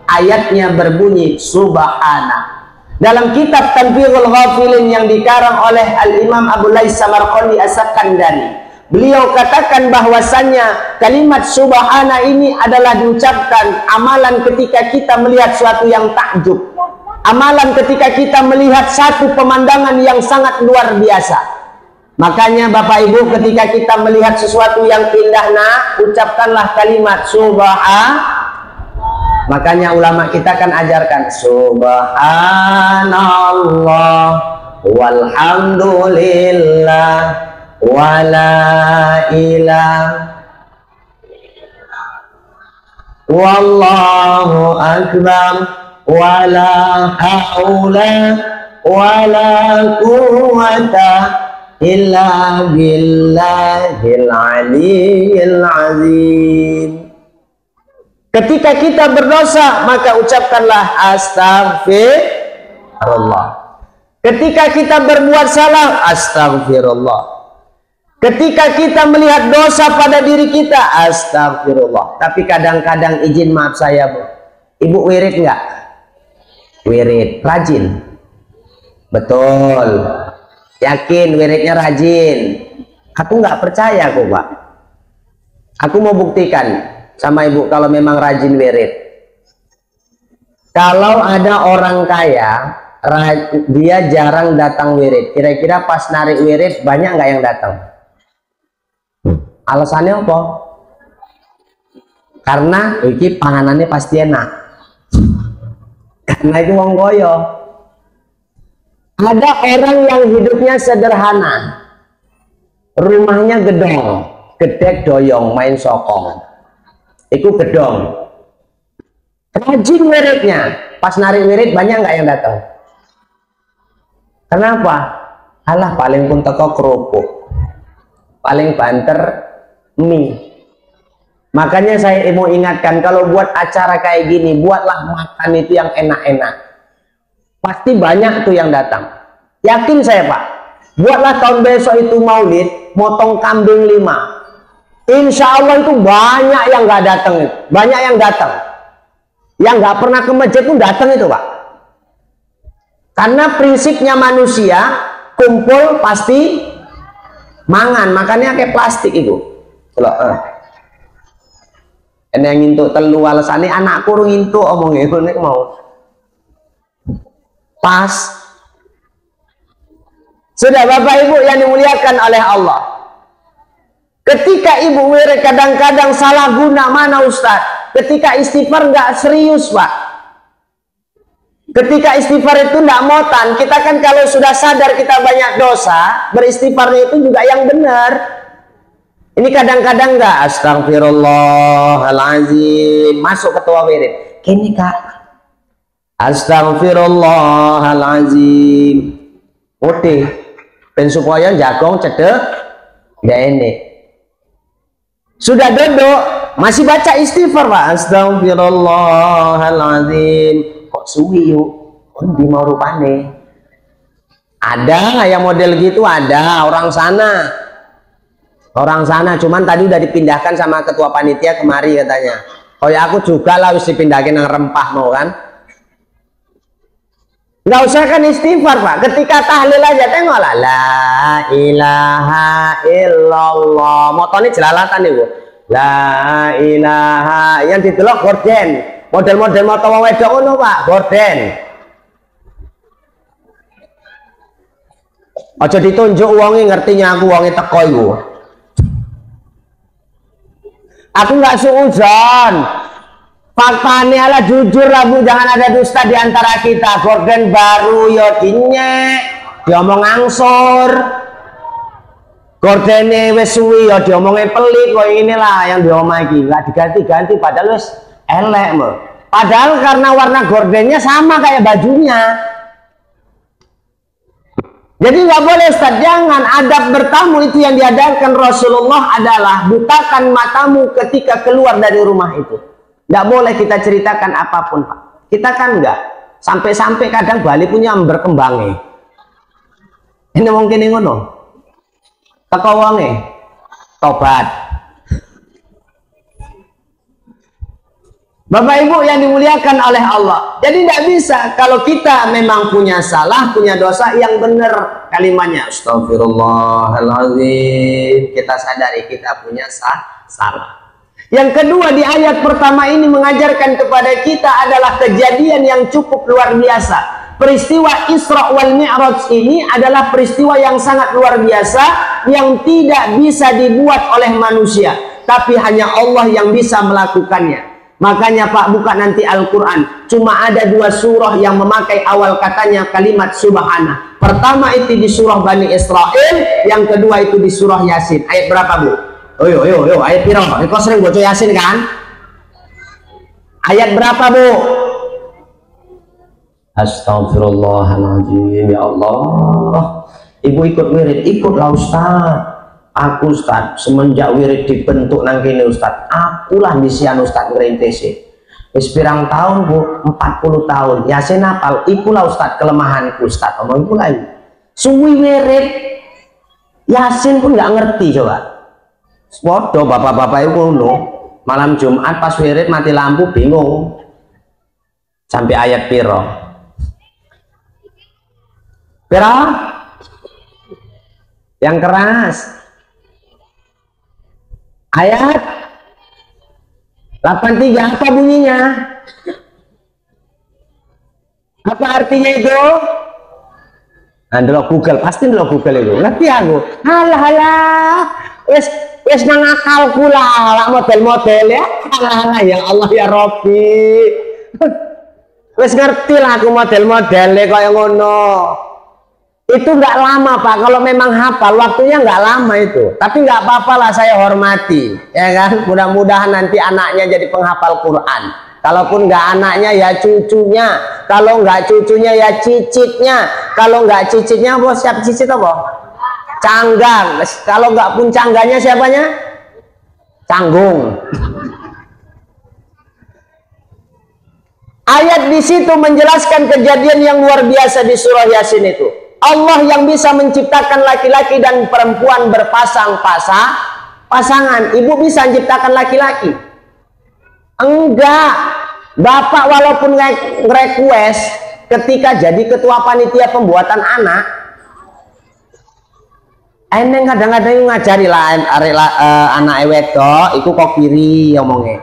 ayatnya berbunyi Subhana. Dalam kitab Tanbihul Ghafilin yang dikarang oleh Al-Imam Abu Lais Samarqandi As-Sakandari, beliau katakan bahwasannya kalimat Subhana ini adalah diucapkan amalan ketika kita melihat suatu yang takjub, amalan ketika kita melihat satu pemandangan yang sangat luar biasa. Makanya Bapak Ibu, ketika kita melihat sesuatu yang indah, ucapkanlah kalimat Subhana. Makanya ulama kita kan ajarkan Subhanallah walhamdulillah wala ilaha wallahu akbar wala haula wala quwwata illa billahil aliyyil azim. Ketika kita berdosa, maka ucapkanlah astagfirullah. Ketika kita berbuat salah, astagfirullah. Ketika kita melihat dosa pada diri kita, astagfirullah. Tapi kadang-kadang, izin maaf saya Bu, Ibu wirid nggak? Wirid, rajin. Betul. Yakin wiridnya rajin? Aku nggak percaya kok Pak. Aku mau buktikan sama Ibu kalau memang rajin wirid. Kalau ada orang kaya, dia jarang datang wirid. Kira-kira pas narik wirid banyak nggak yang datang? Alasannya apa? Karena iki panganannya pasti enak. Karena itu wong koyo. Ada orang yang hidupnya sederhana, rumahnya gedong, gedek doyong, main sokong. Iku gedong. Rajin wiridnya, pas narik wirid banyak nggak yang datang? Kenapa? Alah paling pun teko kerupuk, paling banter mie. Makanya saya mau ingatkan, kalau buat acara kayak gini, buatlah makan itu yang enak-enak. Pasti banyak tuh yang datang. Yakin saya Pak. Buatlah tahun besok itu maulid, motong kambing 5. Insya Allah itu banyak yang nggak datang. Banyak yang datang. Yang nggak pernah ke masjid itu datang itu Pak. Karena prinsipnya manusia, kumpul pasti mangan. Makanya kayak plastik itu. Ini yang ngintuk telu alasannya anakku ngintuk omongnya ini mau pas. Sudah Bapak Ibu yang dimuliakan oleh Allah, ketika Ibu wirid kadang-kadang salah guna mana Ustadz? Ketika istighfar nggak serius Pak. Ketika istighfar itu nggak motan. Kita kan kalau sudah sadar kita banyak dosa, beristighfarnya itu juga yang benar. Ini kadang-kadang nggak, astagfirullahaladzim, masuk ketua wirid. Kini Kak, astagfirullahaladzim. Oke, ben supaya jagong cedek, ya ini. Sudah duduk, masih baca istighfar Pak. Astagfirullahaladzim. Kok suwi yuk? Kok di mau rupane? Ada yang model gitu, ada orang sana. Orang sana, cuman tadi udah dipindahkan sama ketua panitia kemari katanya. Oh ya aku juga lah harus dipindahin yang rempah mau kan? Nggak usah kan istighfar Pak. Ketika tahlil aja tengok lah. La ilaha illallah. Motornya jelalatan nih Bu. La ilaha. Yang ditelok gorden. Model-model motor wong wedok ngono Pak. Gorden. Aja ditunjuk uangnya, ngertinya aku uangnya teko iku. Aku nggak suuzon. Faktanya adalah jujur lah Bu, jangan ada dusta di antara kita. Gorden baru yo dinyek, diomong angsur. Gordene wis suwi yo diomongnya pelit, kok inilah yang diomong iki. Nggak diganti-ganti padahal wis elek Mbak. Padahal karena warna gordennya sama kayak bajunya. Jadi nggak boleh Ustaz, jangan. Adab bertamu itu yang diadarkan Rasulullah adalah butakan matamu ketika keluar dari rumah itu. Nggak boleh kita ceritakan apapun Pak. Kita kan nggak. Sampai-sampai kadang Bali punya berkembangnya. Ini mungkin ini ngono. Teko wonge tobat. Bapak Ibu yang dimuliakan oleh Allah. Jadi tidak bisa kalau kita memang punya salah, punya dosa yang benar kalimatnya. Astagfirullahaladzim. Kita sadari kita punya salah. Yang kedua di ayat pertama ini mengajarkan kepada kita adalah kejadian yang cukup luar biasa. Peristiwa Isra wal Mi'raj ini adalah peristiwa yang sangat luar biasa yang tidak bisa dibuat oleh manusia. Tapi hanya Allah yang bisa melakukannya. Makanya Pak buka nanti Al-Quran, cuma ada 2 surah yang memakai awal katanya kalimat subhana. Pertama itu di surah Bani Israel, yang kedua itu di surah Yasin. Ayat berapa Bu? Yo, ayat piro? Kau sering baca Yasin kan? Ayat berapa Bu? Astagfirullahaladzim, ya Allah. Ibu ikut wirid, ikutlah Ustaz. Aku Ustaz, semenjak wirid dibentuk nang kene Ustaz, akulah misian Ustaz ngerintesi. Wis pirang tahun Bu, 40 tahun. Yasin hafal, ikulah Ustaz kelemahanku Ustaz. Omong iku lagi. Suwi wirid Yasin pun nggak ngerti coba. Waduh bapak-bapak itu ngono. Malam Jumat pas wirid mati lampu bingung. Sampai ayat piro? Piro? Yang keras. Ayat 83 apa bunyinya? Apa artinya itu? Nah, delok Google, pasti delok Google itu. Ngerti aku. Halah, wes nang akalku lah model-model ya. Halah ya Allah ya Robbi. Wes ngerti lah aku model-modelnya kayak ngono. Itu nggak lama Pak, kalau memang hafal waktunya nggak lama itu, tapi nggak apa-apa lah, saya hormati ya kan. Mudah-mudahan nanti anaknya jadi penghafal Quran, kalaupun nggak anaknya ya cucunya, kalau nggak cucunya ya cicitnya, kalau nggak cicitnya bos siapa cicit apa? Canggang. Kalau nggak pun cangganya siapanya? Canggung. Ayat di situ menjelaskan kejadian yang luar biasa di surah Yasin itu. Allah yang bisa menciptakan laki-laki dan perempuan pasangan. Ibu bisa menciptakan laki-laki? Enggak. Bapak walaupun request ketika jadi ketua panitia pembuatan anak, eneng kadang-kadang ngajari lah anak wedok iku kok kiri ngomongnya.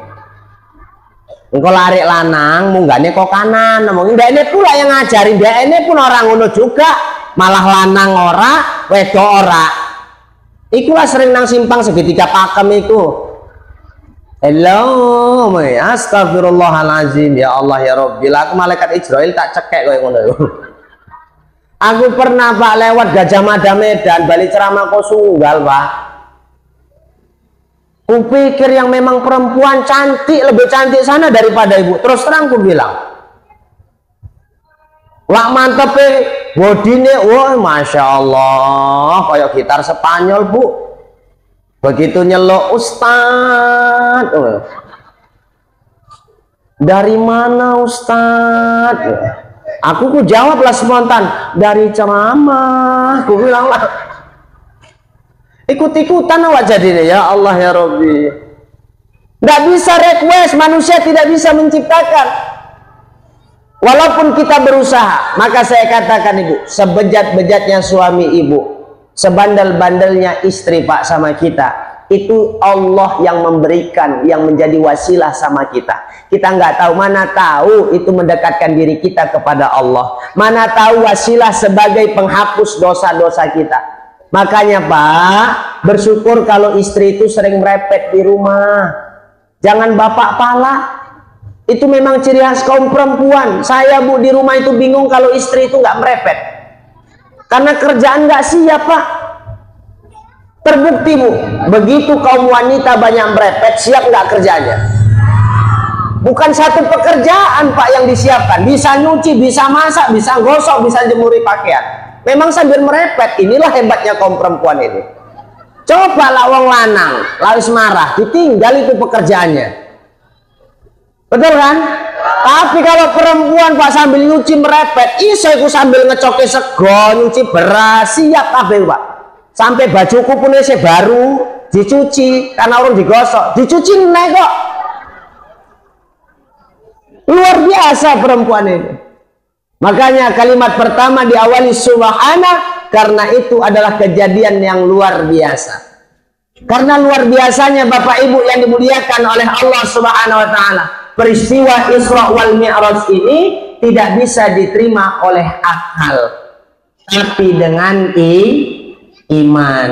Engko larik lanang munggane kok kanan ngomongin. Ndekne pula yang ngajarin, ndekne pun orang ngono juga. Malah lanang ora, wedok ora. Ikulah sering nang simpang segitiga pakem iku. Hello, astagfirullahalazim ya Allah ya Rabbi. Aku malaikat Israel tak cekek koyo ngono. Aku pernah Pak lewat Gajah Mada Medan, balik ceramah kok sunggal Pak. Kupikir yang memang perempuan cantik, lebih cantik sana daripada ibu. Terus terang ku bilang. Wah mantep bodine, wah masya Allah, kayak gitar Spanyol Bu. Begitu nyelok Ustad, dari mana Ustad? Aku jawablah spontan, dari ceramah. Aku bilang lah, ikut-ikutan awak jadinya ya Allah ya Rabbi. Nggak bisa request, manusia tidak bisa menciptakan. Walaupun kita berusaha, maka saya katakan Ibu, sebejat-bejatnya suami Ibu, sebandel-bandelnya istri Pak sama kita, itu Allah yang memberikan, yang menjadi wasilah sama kita. Kita nggak tahu, mana tahu itu mendekatkan diri kita kepada Allah. Mana tahu wasilah sebagai penghapus dosa-dosa kita. Makanya Pak, bersyukur kalau istri itu sering merepet di rumah. Jangan bapak pala. Itu memang ciri khas kaum perempuan. Saya Bu di rumah itu bingung kalau istri itu nggak merepet, karena kerjaan nggak siap Pak. Terbukti Bu, begitu kaum wanita banyak merepet, siap nggak kerjanya? Bukan satu pekerjaan Pak yang disiapkan, bisa nyuci, bisa masak, bisa gosok, bisa jemuri pakaian. Memang sambil merepet. Inilah hebatnya kaum perempuan ini. Coba lah wong lanang lawis marah, ditinggal itu pekerjaannya. Betul kan? Tapi kalau perempuan Pak sambil nyuci merepet, iso iku sambil ngecoke sego, nyuci beras, siap kabeh Pak. Sampai bajuku pun isih baru dicuci karena orang digosok, dicuci nek kok. Luar biasa perempuan ini. Makanya kalimat pertama diawali subhana, karena itu adalah kejadian yang luar biasa. Karena luar biasanya Bapak Ibu yang dimuliakan oleh Allah Subhanahu wa taala. Peristiwa Isra wal Mi'raj ini tidak bisa diterima oleh akal, tapi dengan iman.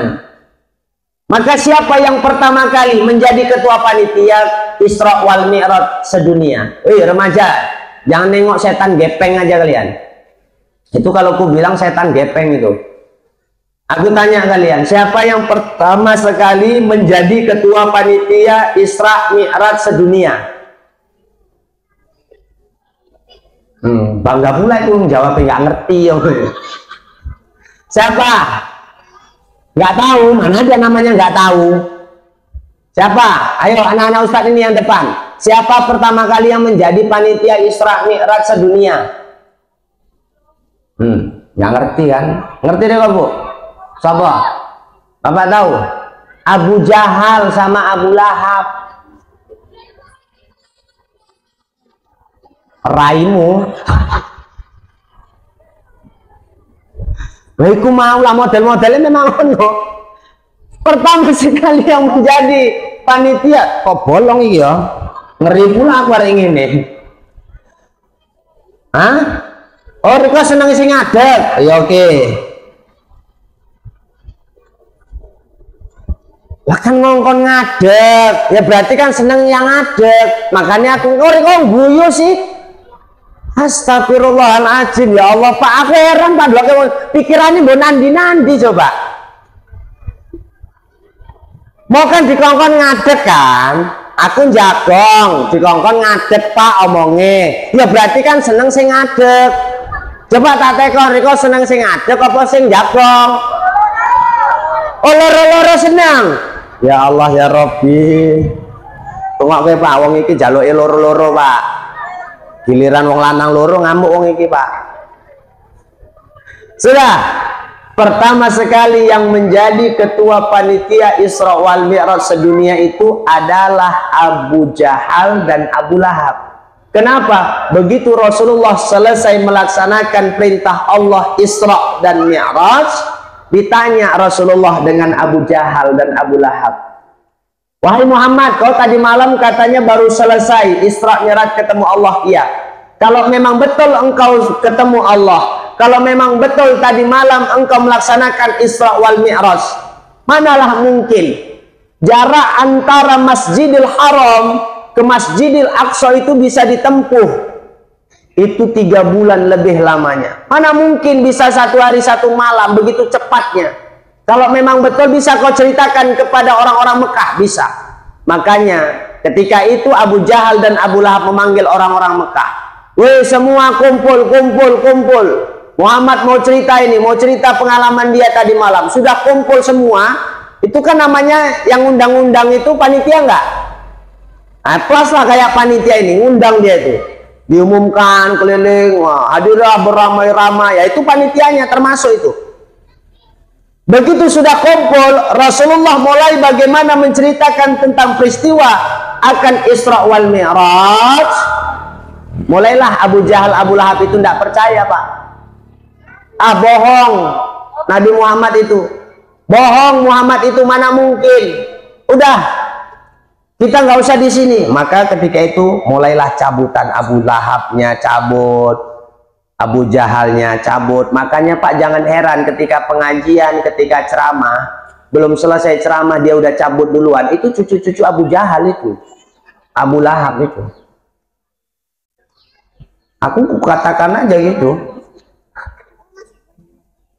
Maka siapa yang pertama kali menjadi ketua panitia Isra wal Mi'raj sedunia? Wih remaja, jangan nengok setan gepeng aja kalian. Itu kalau ku bilang setan gepeng itu. Aku tanya kalian, siapa yang pertama sekali menjadi ketua panitia Isra Mi'raj sedunia? Bangga pula itu jawabnya nggak ngerti ya. Siapa? Nggak tahu, mana ada namanya nggak tahu. Siapa? Ayo anak-anak Ustadz ini yang depan. siapa pertama kali yang menjadi panitia Isra Mi'raj sedunia? Nggak ngerti kan? Ngerti deh Bu? Siapa? Bapak tahu? Abu Jahal sama Abu Lahab. Raimu. Baikku mau lah model-modelnya memang ono. Pertama sekali yang menjadi panitia, kok bolong iki ya? Ngeri pula aku hari ini. Hah? Oh, Riko seneng sing ngadeg. Ya oke. Lah kan ngongkon ngadeg, ya berarti kan seneng yang ngadeg. Makanya aku Riko guyu sih. Astagfirullahaladzim, ya Allah Pak, aku heran Pak, pikirannya mau nandi-nandi coba. Mau kan dikongkon ngadeg kan, aku jagong, dikongkon ngadeg Pak omongnya. Ya berarti kan seneng sing ngadeg. Coba tak tekon, Riko seneng sing ngadeg apa sing jagong? Oh loro-loro seneng. Ya Allah ya Robbi. Tunggu Pak, wong iki jaluke loro-loro Pak. Giliran wong lanang loro ngamuk wong iki Pak. Sudah. Pertama sekali yang menjadi ketua panitia Isra wal Mi'raj sedunia itu adalah Abu Jahal dan Abu Lahab. Kenapa? Begitu Rasulullah selesai melaksanakan perintah Allah Isra dan Mi'raj, ditanya Rasulullah dengan Abu Jahal dan Abu Lahab, wahai Muhammad, kau tadi malam katanya baru selesai Isra Mi'raj ketemu Allah. Iya. Kalau memang betul engkau ketemu Allah, kalau memang betul tadi malam engkau melaksanakan Isra wal Mi'raj, manalah mungkin jarak antara Masjidil Haram ke Masjidil Aqsa itu bisa ditempuh itu 3 bulan lebih lamanya. Mana mungkin bisa 1 hari 1 malam begitu cepatnya. Kalau memang betul bisa kau ceritakan kepada orang-orang Mekah, bisa. Makanya ketika itu Abu Jahal dan Abu Lahab memanggil orang-orang Mekah, weh semua kumpul. Muhammad mau cerita ini, mau cerita pengalaman dia tadi malam. Sudah kumpul semua. Itu kan namanya yang undang-undang itu panitia enggak? Nah, plus lah kayak panitia ini, undang dia itu. Diumumkan keliling, wah, hadirlah beramai-ramai. Ya itu panitianya termasuk itu. Begitu sudah kumpul, Rasulullah mulai bagaimana menceritakan tentang peristiwa akan Isra wal Mi'raj. Mulailah Abu Jahal, Abu Lahab itu tidak percaya Pak. Ah bohong, Nabi Muhammad itu bohong, Muhammad itu mana mungkin. Udah, kita nggak usah di sini. Maka ketika itu mulailah cabutan, Abu Lahabnya cabut, Abu Jahalnya cabut. Makanya Pak jangan heran ketika pengajian, ketika ceramah, belum selesai ceramah dia udah cabut duluan. Itu cucu-cucu Abu Jahal itu, Abu Lahab itu. Aku katakan aja gitu.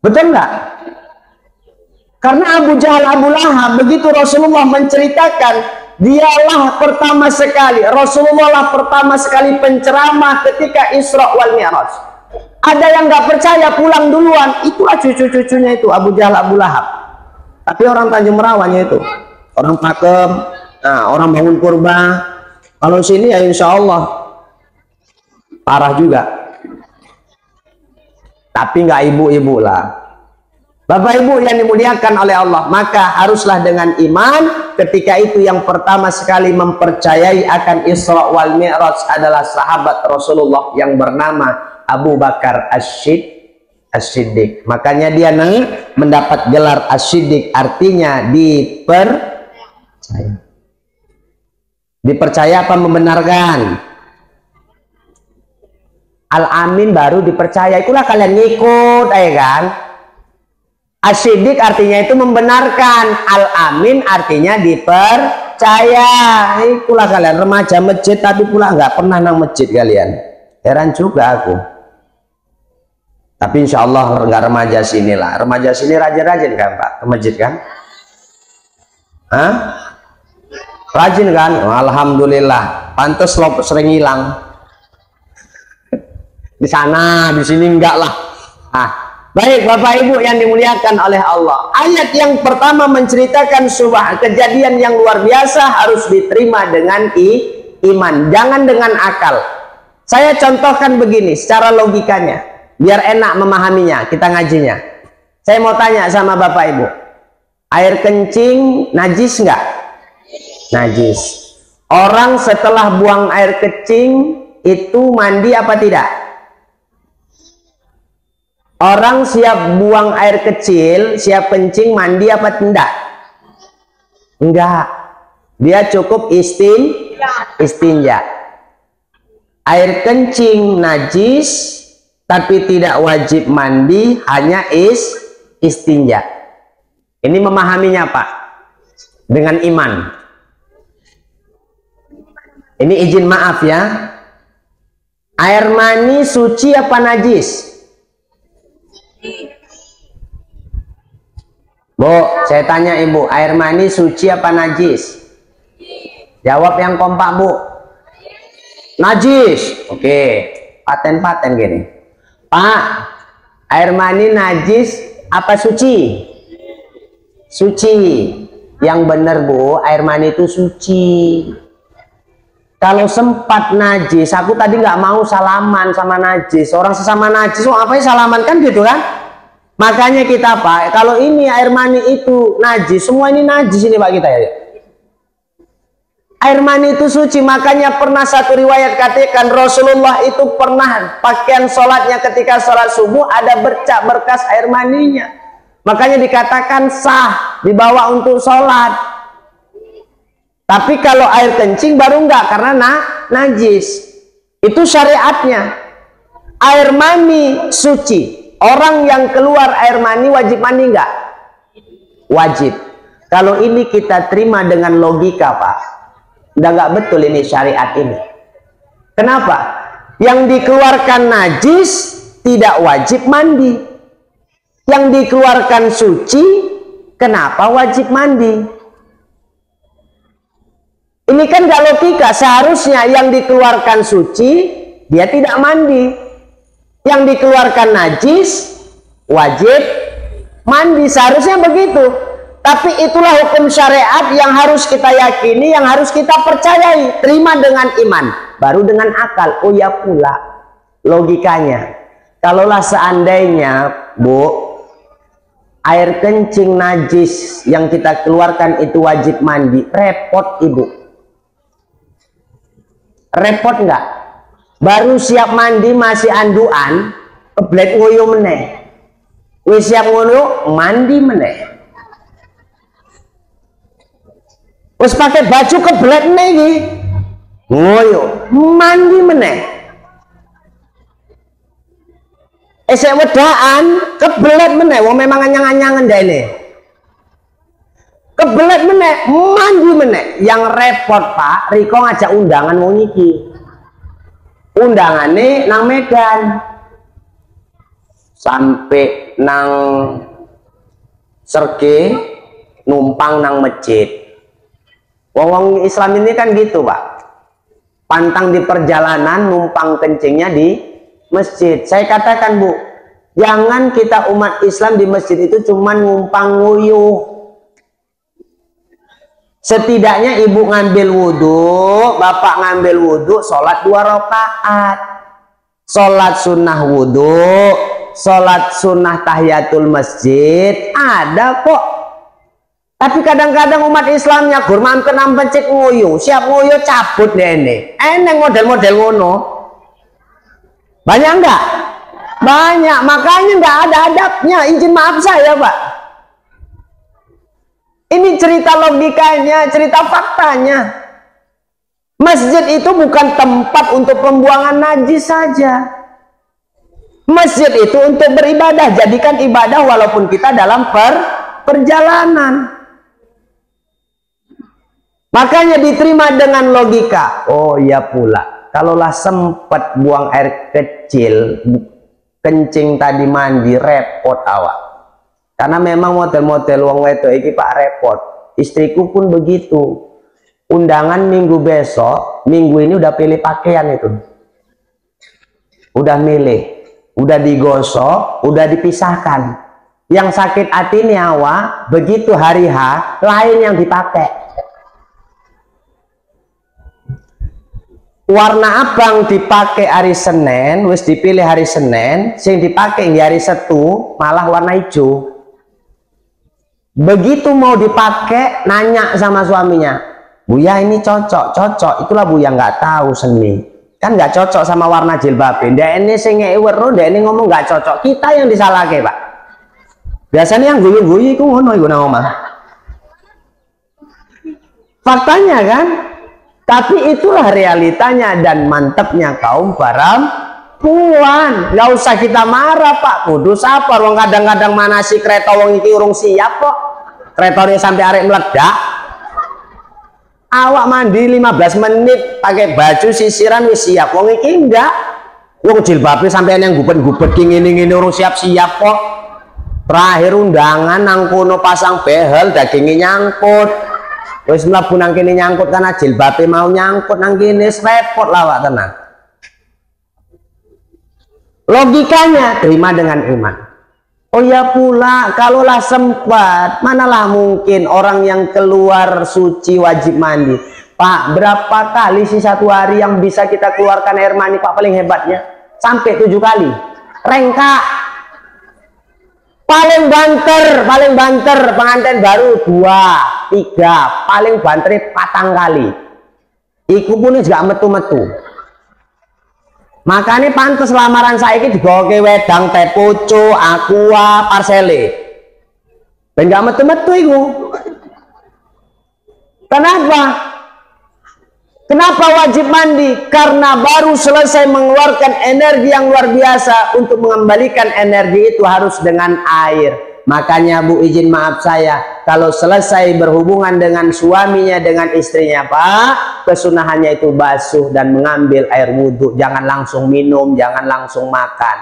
Betul nggak? Karena Abu Jahal, Abu Lahab, begitu Rasulullah menceritakan, dialah pertama sekali, Rasulullah lah pertama sekali penceramah ketika Isra wal Mi'raj. Ada yang nggak percaya pulang duluan, itulah cucu-cucunya itu Abu Jahal, Abu Lahab. Tapi orang Tanjung Merawanya itu, orang Pakem, nah, orang Bangun Purba. Kalau sini ya insya Allah parah juga. Tapi nggak ibu-ibu lah. Bapak Ibu yang dimuliakan oleh Allah, maka haruslah dengan iman. Ketika itu yang pertama sekali mempercayai akan Isra wal Mi'raj adalah sahabat Rasulullah yang bernama Abu Bakar As-Siddiq. Makanya dia mendapat gelar As-Siddiq, artinya dipercaya. Dipercaya apa membenarkan? Al-Amin baru dipercaya. Itulah kalian ngikut, ya kan? As-Siddiq artinya itu membenarkan, Al-Amin artinya dipercaya. Itulah kalian remaja masjid tapi pula nggak pernah nang masjid kalian. Heran juga aku. Tapi insya Allah nggak remaja sini lah. Remaja sini rajin-rajin kan Pak ke masjid kan? Hah? Rajin kan? Alhamdulillah. Pantes lo sering hilang. Di sana, di sini enggak lah. Baik Bapak Ibu yang dimuliakan oleh Allah, ayat yang pertama menceritakan sebuah kejadian yang luar biasa harus diterima dengan iman, jangan dengan akal. Saya contohkan begini secara logikanya biar enak memahaminya, kita ngajinya. Saya mau tanya sama Bapak Ibu, air kencing najis nggak? Najis. Orang setelah buang air kencing itu mandi apa tidak? Orang siap buang air kecil, siap kencing, mandi apa tidak? Enggak. Dia cukup istinja. Air kencing najis, tapi tidak wajib mandi, hanya istinja. Ini memahaminya Pak, dengan iman. Ini izin maaf ya. Air mani suci apa najis? Bu, saya tanya Ibu, air mani suci apa najis? Jawab yang kompak Bu. Najis. Oke, paten-paten gini. Pak, air mani najis apa suci? Suci. Yang benar Bu, air mani itu suci. Kalau sempat najis, aku tadi nggak mau salaman sama najis. Orang sesama najis, oh apa ya salaman kan gitu kan? Makanya kita Pak, kalau ini air mani itu najis, semua ini najis ini Pak kita ya. Air mani itu suci, makanya pernah satu riwayat katakan Rasulullah itu pernah pakaian sholatnya ketika sholat subuh ada bercak berkas air maninya. Makanya dikatakan sah, dibawa untuk sholat. Tapi kalau air kencing baru enggak, karena najis. Itu syariatnya. Air mani suci. Orang yang keluar air mani wajib mandi enggak? Wajib. Kalau ini kita terima dengan logika Pak, udah enggak betul ini syariat ini. Kenapa? Yang dikeluarkan najis tidak wajib mandi. Yang dikeluarkan suci, kenapa wajib mandi? Ini kan gak logika. Seharusnya yang dikeluarkan suci dia tidak mandi, yang dikeluarkan najis wajib mandi. Seharusnya begitu. Tapi itulah hukum syariat yang harus kita yakini, yang harus kita percayai. Terima dengan iman, baru dengan akal. Oh ya pula logikanya, kalaulah seandainya Bu, air kencing najis yang kita keluarkan itu wajib mandi, repot Ibu. Repot enggak? Baru siap mandi masih anduan, kebelet ngoyo meneh. Wis siap ngono mandi meneh. Wis pakai baju kebelet meneh iki. Ngoyo, mandi meneh. Esek wedaan kebelet meneh, wong memang anyang-anyangan dene. Kebelet meneh, mandi meneh. Yang repot Pak, Riko ngajak undangan wong iki. Undangane nang Medan. Sampai nang Serge numpang nang masjid. Wong Islam ini kan gitu Pak. Pantang di perjalanan, numpang kencingnya di masjid. Saya katakan Bu, jangan kita umat Islam di masjid itu cuman numpang nguyuh. Setidaknya ibu ngambil wudhu, bapak ngambil wudhu, sholat 2 rakaat, sholat sunnah wudhu, sholat sunnah tahiyatul masjid, ada kok. Tapi kadang-kadang umat Islamnya gurman kenam pencik nguyu, siap nguyu cabut deh ini. Eneng model-model ngono. Banyak enggak? Banyak, makanya enggak ada adabnya. Izin maaf saya Pak. Ini cerita logikanya, cerita faktanya. Masjid itu bukan tempat untuk pembuangan najis saja. Masjid itu untuk beribadah. Jadikan ibadah walaupun kita dalam perjalanan. Makanya diterima dengan logika. Oh ya pula, kalaulah sempat buang air kecil, kencing tadi mandi, repot awak. Karena memang model-model wong wedok iki Pak repot. Istriku pun begitu. Undangan minggu besok, minggu ini udah pilih pakaian itu. Udah milih, udah digosok, udah dipisahkan. Yang sakit hati nyawa, begitu hari H, lain yang dipakai. warna abang dipakai hari Senin, wis dipilih hari Senin, sing dipakai di hari Setu malah warna hijau. Begitu mau dipakai, nanya sama suaminya, Buya ini cocok, itulah Buya nggak tahu seni, kan nggak cocok sama warna jilbab. Ndak ini sing werna, ndak ini ngomong nggak cocok, kita yang disalahke, Pak. Biasanya yang guyu-guyu itu ngono iku nang omah. Faktanya kan, tapi itulah realitanya dan mantepnya kaum perempuan. Nggak usah kita marah, Pak. Kudu sabar, wong kadang-kadang manasi kereta wong iki urung siap kok. Keretanya sampai arek meledak. Awak mandi 15 menit pakai baju sisiran wis siap. Wong iki enggak. Wong jilbabe sampean yang gubet-gubet ki ngene-ngene urung siap-siap kok. Terakhir undangan nang kono pasang behel dagingnya nyangkut. Wis mlebu nang kene nyangkut karena jilbabe mau nyangkut nang kene repot lah Pak tenang. Logikanya terima dengan iman. Oh ya pula kalaulah sempat, manalah mungkin orang yang keluar suci wajib mandi. Pak, berapa kali sih satu hari yang bisa kita keluarkan air mani Pak paling hebatnya? Sampai 7 kali. Rengkak. Paling banter pengantin baru 2, 3, paling banter 4 kali. Iku pun juga metu-metu. Makanya pantes lamaran saya ini dibawa ke wedang teh pucuk, aqua, parcele. Ben gak metu-metu iku. Kenapa? Kenapa wajib mandi? Karena baru selesai mengeluarkan energi yang luar biasa. Untuk mengembalikan energi itu harus dengan air. Makanya Bu izin maaf saya, kalau selesai berhubungan dengan suaminya, dengan istrinya Pak, kesunahannya itu basuh dan mengambil air wudhu. Jangan langsung minum, jangan langsung makan.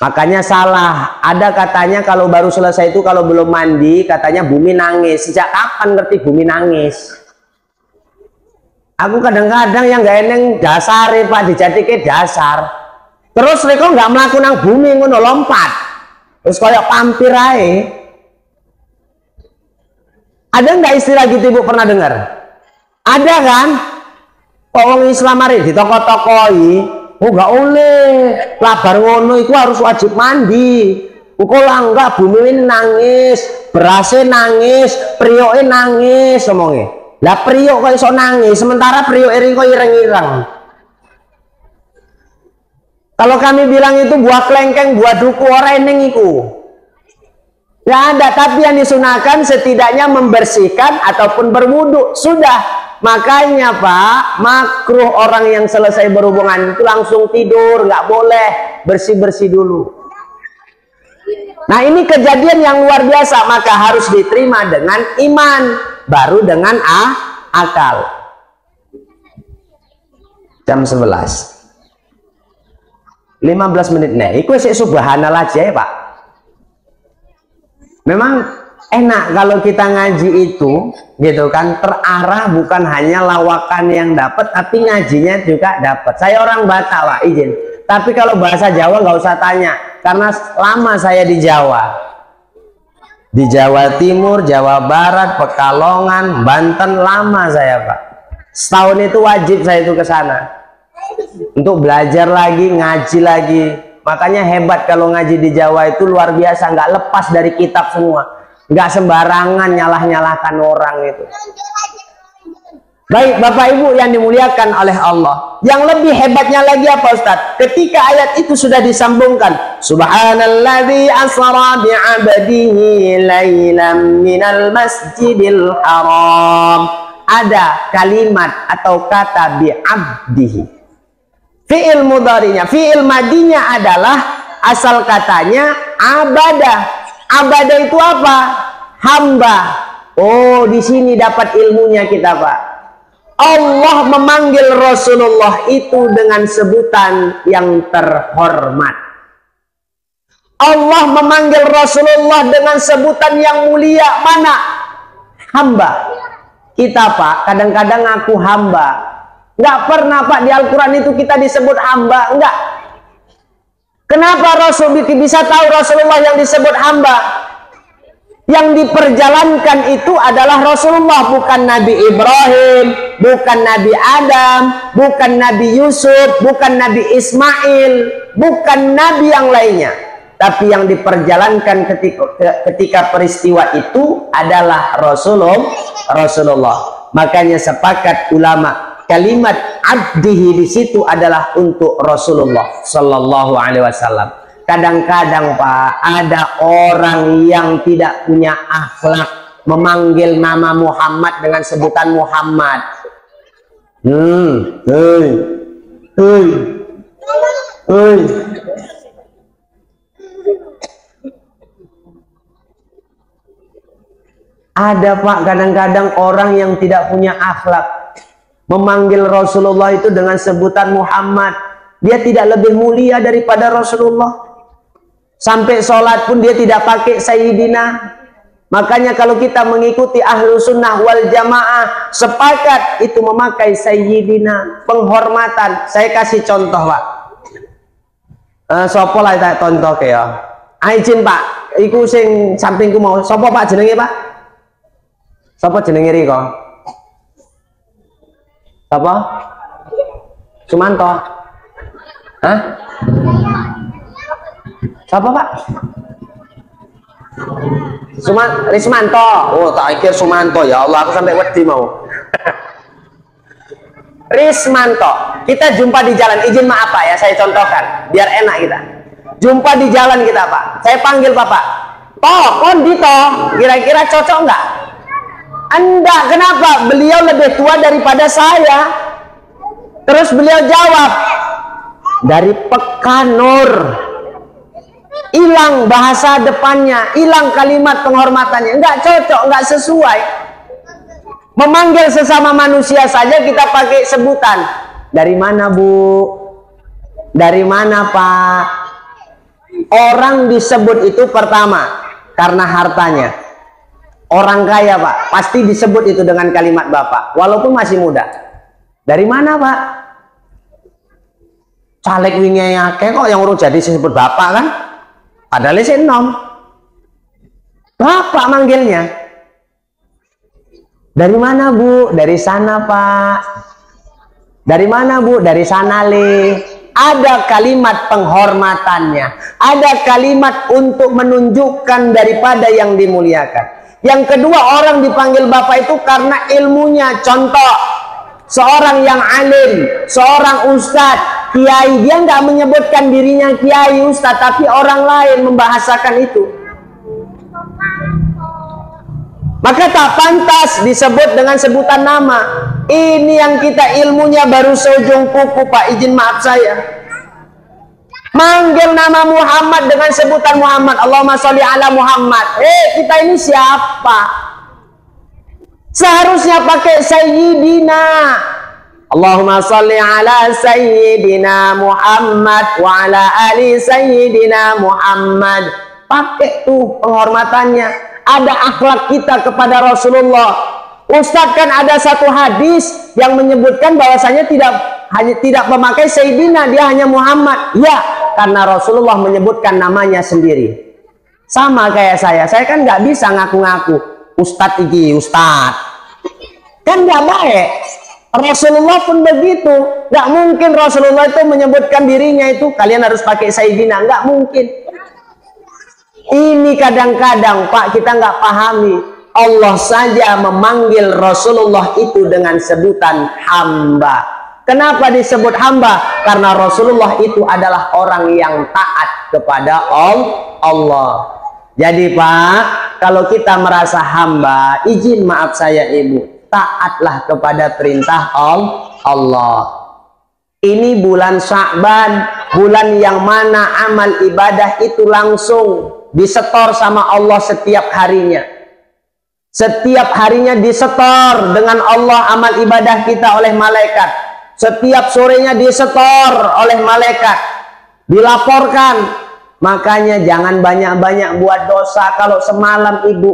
Makanya salah. Ada katanya kalau baru selesai itu kalau belum mandi, katanya bumi nangis. Sejak kapan ngerti bumi nangis? Aku kadang-kadang yang gak eneng dasar Pak, dijadike dasar. Terus mereka nggak melakukan bumi ngono lompat. Terus kayak pampir ae. Ada nggak istilah gitu Ibu pernah dengar? Ada kan? Orang Islam hari di toko-tokoi, oh nggak oleh. Labar ngono itu harus wajib mandi. Kok enggak bumi ini nangis, berasnya nangis, prioke nangis ngomongnya. Lah priok kok iso nangis sementara priok ering kok ireng-ireng. Kalau kami bilang itu buah kelengkeng, buah duku, orang eneng iku. Ya ada, tapi yang disunahkan setidaknya membersihkan ataupun berwudu. Sudah. Makanya Pak, makruh orang yang selesai berhubungan itu langsung tidur, nggak boleh, bersih-bersih dulu. Nah ini kejadian yang luar biasa, maka harus diterima dengan iman, baru dengan akal. Jam 11 15 menit nih, itu sih subhanallah aja ya Pak. Memang enak kalau kita ngaji itu gitu kan, terarah, bukan hanya lawakan yang dapat tapi ngajinya juga dapat. Saya orang Batak Pak, izin. Tapi kalau bahasa Jawa nggak usah tanya, karena lama saya di Jawa. Di Jawa Timur, Jawa Barat, Pekalongan, Banten, lama saya Pak. Setahun itu wajib saya itu ke sana. Untuk belajar lagi, ngaji lagi. Makanya hebat kalau ngaji di Jawa itu luar biasa, nggak lepas dari kitab semua. Nggak sembarangan nyalah-nyalahkan orang itu. Baik Bapak Ibu yang dimuliakan oleh Allah, yang lebih hebatnya lagi apa Ustadz? Ketika ayat itu sudah disambungkan, Subhanalladzi asra bi'abdihi lailam minal masjidil haram. Ada kalimat atau kata bi'abdihi. Fi'il mudhari'nya, fi'il madinya adalah asal katanya abadah. Abadah itu apa? Hamba. Oh, di sini dapat ilmunya kita Pak. Allah memanggil Rasulullah itu dengan sebutan yang terhormat. Allah memanggil Rasulullah dengan sebutan yang mulia. Mana? Hamba. Kita Pak, kadang-kadang aku hamba. Nggak pernah Pak di Al-Quran itu kita disebut hamba. Enggak. Kenapa Rasul bisa tahu Rasulullah yang disebut hamba? Yang diperjalankan itu adalah Rasulullah, bukan Nabi Ibrahim, bukan Nabi Adam, bukan Nabi Yusuf, bukan Nabi Ismail, bukan Nabi yang lainnya. Tapi yang diperjalankan ketika peristiwa itu adalah Rasulullah. Makanya sepakat ulama, kalimat abdihi di situ adalah untuk Rasulullah Sallallahu Alaihi Wasallam. Kadang-kadang Pak, ada orang yang tidak punya akhlak memanggil nama Muhammad dengan sebutan Muhammad. Ada Pak, kadang-kadang orang yang tidak punya akhlak memanggil Rasulullah itu dengan sebutan Muhammad. Dia tidak lebih mulia daripada Rasulullah. Sampai sholat pun dia tidak pakai Sayyidina. Makanya kalau kita mengikuti ahlu sunnah wal jamaah, sepakat itu memakai Sayyidina, penghormatan. Saya kasih contoh Pak. Sopo lah tak contoh ya. Izin Pak, iku sing sampingku mau. Sopo Pak jenenge Pak? Sopo jenenge riko? Sopo? Sumanto. Hah? Siapa Pak? Rismanto. Oh tak pikir Sumanto, ya Allah aku sampai wedi mau. Rismanto, kita jumpa di jalan. Izin maaf Pak ya, saya contohkan biar enak kita. Jumpa di jalan kita Pak, saya panggil Bapak, toh kondito, kira-kira cocok nggak? Enggak, kenapa? Beliau lebih tua daripada saya. Terus beliau jawab, dari Pekanur. Hilang bahasa depannya, hilang kalimat penghormatannya, enggak cocok, enggak sesuai. Memanggil sesama manusia saja kita pakai sebutan. Dari mana Bu? Dari mana Pak? Orang disebut itu pertama karena hartanya. Orang kaya Pak, pasti disebut itu dengan kalimat Bapak, walaupun masih muda. Dari mana Pak? Caleg wingi akeh kok yang urus jadi disebut Bapak kan? Padahal isi enom. Bapak manggilnya. Dari mana Bu? Dari sana Pak. Dari mana Bu? Dari sana Le. Ada kalimat penghormatannya. Ada kalimat untuk menunjukkan daripada yang dimuliakan. Yang kedua, orang dipanggil Bapak itu karena ilmunya. Contoh, seorang yang alim, seorang ustadz, kiai, dia nggak menyebutkan dirinya kiai ustadz, tapi orang lain membahasakan itu. Maka tak pantas disebut dengan sebutan nama. Ini yang kita ilmunya baru seujung kuku Pak, izin maaf saya. Manggil nama Muhammad dengan sebutan Muhammad, Allahumma sholli ala Muhammad. Kita ini siapa? Seharusnya pakai Sayyidina. Allahumma sholli ala Sayyidina Muhammad wa ala ali Sayyidina Muhammad. Pakai tuh penghormatannya. Ada akhlak kita kepada Rasulullah. Ustadz kan ada satu hadis yang menyebutkan bahwasanya tidak memakai Sayyidina, dia hanya Muhammad. Ya, karena Rasulullah menyebutkan namanya sendiri. Sama kayak saya kan nggak bisa ngaku-ngaku Ustadz iki Ustadz. Kan nggak baik. Rasulullah pun begitu. Nggak mungkin Rasulullah itu menyebutkan dirinya itu kalian harus pakai Sayyidina. Nggak mungkin. Ini kadang-kadang Pak kita nggak pahami. Allah saja memanggil Rasulullah itu dengan sebutan hamba. Kenapa disebut hamba? Karena Rasulullah itu adalah orang yang taat kepada Allah. Jadi Pak, kalau kita merasa hamba, izin maaf saya Ibu, taatlah kepada perintah Allah. Ini bulan Sya'ban, bulan yang mana amal ibadah itu langsung disetor sama Allah setiap harinya. Setiap harinya disetor dengan Allah amal ibadah kita oleh malaikat. Setiap sorenya disetor oleh malaikat. Dilaporkan. Makanya jangan banyak-banyak buat dosa. Kalau semalam Ibu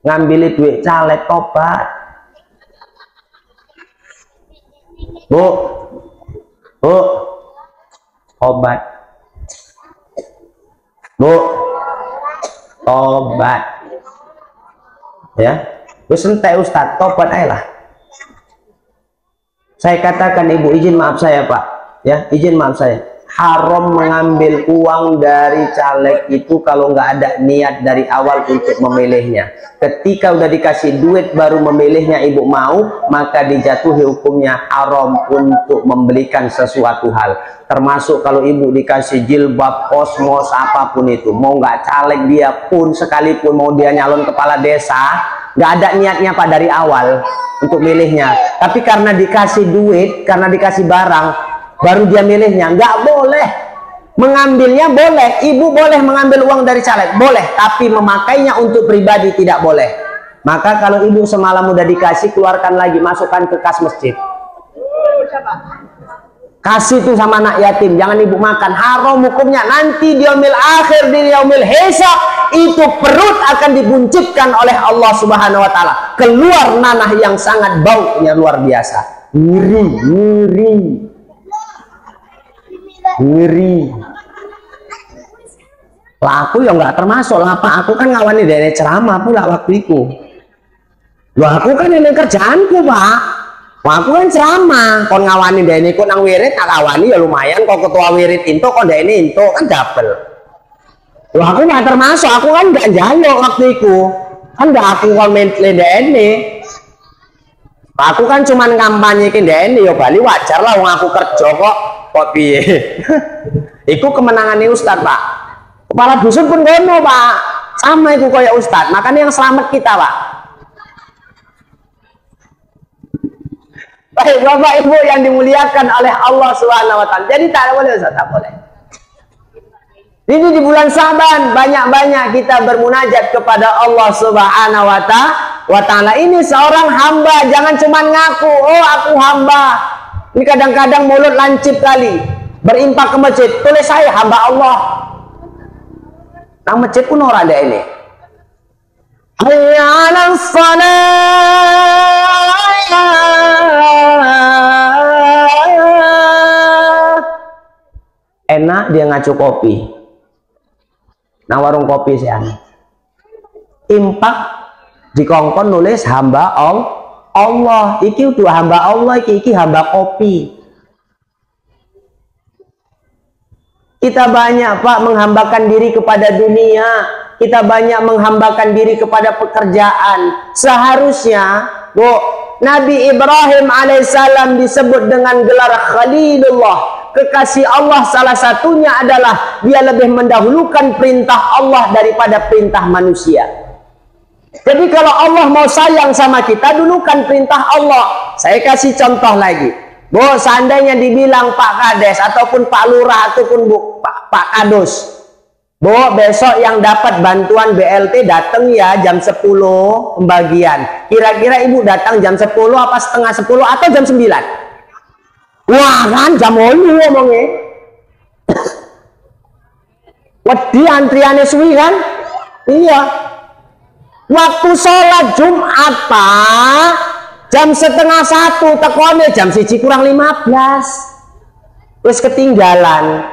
ngambil duit caleg tobat. Bu, obat. Bu, tobat. Ya, wis entek Ustaz, tobat aja lah. Saya katakan, Ibu izin maaf saya Pak, ya izin maaf saya, haram mengambil uang dari caleg itu kalau nggak ada niat dari awal untuk memilihnya. Ketika udah dikasih duit baru memilihnya Ibu mau, maka dijatuhi hukumnya haram untuk membelikan sesuatu hal. Termasuk kalau Ibu dikasih jilbab, kosmos, apapun itu, mau nggak caleg dia pun, sekalipun mau dia nyalon kepala desa, nggak ada niatnya Pak dari awal untuk milihnya, tapi karena dikasih duit, karena dikasih barang, baru dia milihnya. Nggak boleh. Mengambilnya boleh, Ibu boleh mengambil uang dari caleg, boleh, tapi memakainya untuk pribadi tidak boleh. Maka kalau Ibu semalam udah dikasih, keluarkan lagi, masukkan ke kas masjid, kasih tuh sama anak yatim, jangan Ibu makan, haram hukumnya. Nanti di yaumil akhir, di yaumil hisab, itu perut akan dibuncitkan oleh Allah Subhanahu wa taala, keluar nanah yang sangat baunya luar biasa, ngeri, ngeri, ngeri. Lah aku ya nggak termasuk lah Pak, aku kan ngawani dari ceramah pula waktu itu. Loh aku kan ini kerjaanku Pak. Wah, aku kan ceramah, kon ngawani dari ini, kon nang wirid tak ngawani ya lumayan, kok ketua wirid into, kon dari ini into, kan double. Loh aku nggak termasuk, aku kan nggak jaluk waktu itu, kan nggak aku komen ini. Aku kan cuman kampanye ini, ya bali wajar lah, aku kerja kok piye. Iku kemenangannya Ustadz Pak. Kepala dusun pun gono Pak, sama itu kayak Ustadz, makanya yang selamat kita Pak. Baik Bapak Ibu yang dimuliakan oleh Allah Subhanahu wa taala. Jadi tak boleh Ustaz, tak boleh. Ini di bulan Syaban banyak-banyak kita bermunajat kepada Allah Subhanahu wa taala. Ini seorang hamba, jangan cuma ngaku, oh aku hamba. Ini kadang-kadang mulut lancip kali. Berimpak ke masjid, tulis saya hamba Allah. Nang masjid pun orang ada ini. Hayya 'alas shalah. Enak dia ngacu kopi. Nah warung kopi sih aneh. Impak di kongkon nulis hamba Allah. Iki udah hamba Allah, iki hamba kopi. Kita banyak Pak menghambakan diri kepada dunia. Kita banyak menghambakan diri kepada pekerjaan. Seharusnya Bu, Nabi Ibrahim alaihissalam disebut dengan gelar Khalilullah. Kekasih Allah salah satunya adalah dia lebih mendahulukan perintah Allah daripada perintah manusia. Jadi kalau Allah mau sayang sama kita, dulukan perintah Allah. Saya kasih contoh lagi. Bu, seandainya dibilang Pak Kades ataupun Pak Lurah ataupun Pak Kadus, Bu, besok yang dapat bantuan BLT datang ya jam 10 pembagian. Kira-kira Ibu datang jam 10 apa setengah 10 atau jam 9? Wah kan jam 8 ngomongnya. Wedi antriannya suwi kan? Iya. Waktu sholat Jumat Pak, jam setengah 1 tekone jam 1 kurang 15. Terus ketinggalan.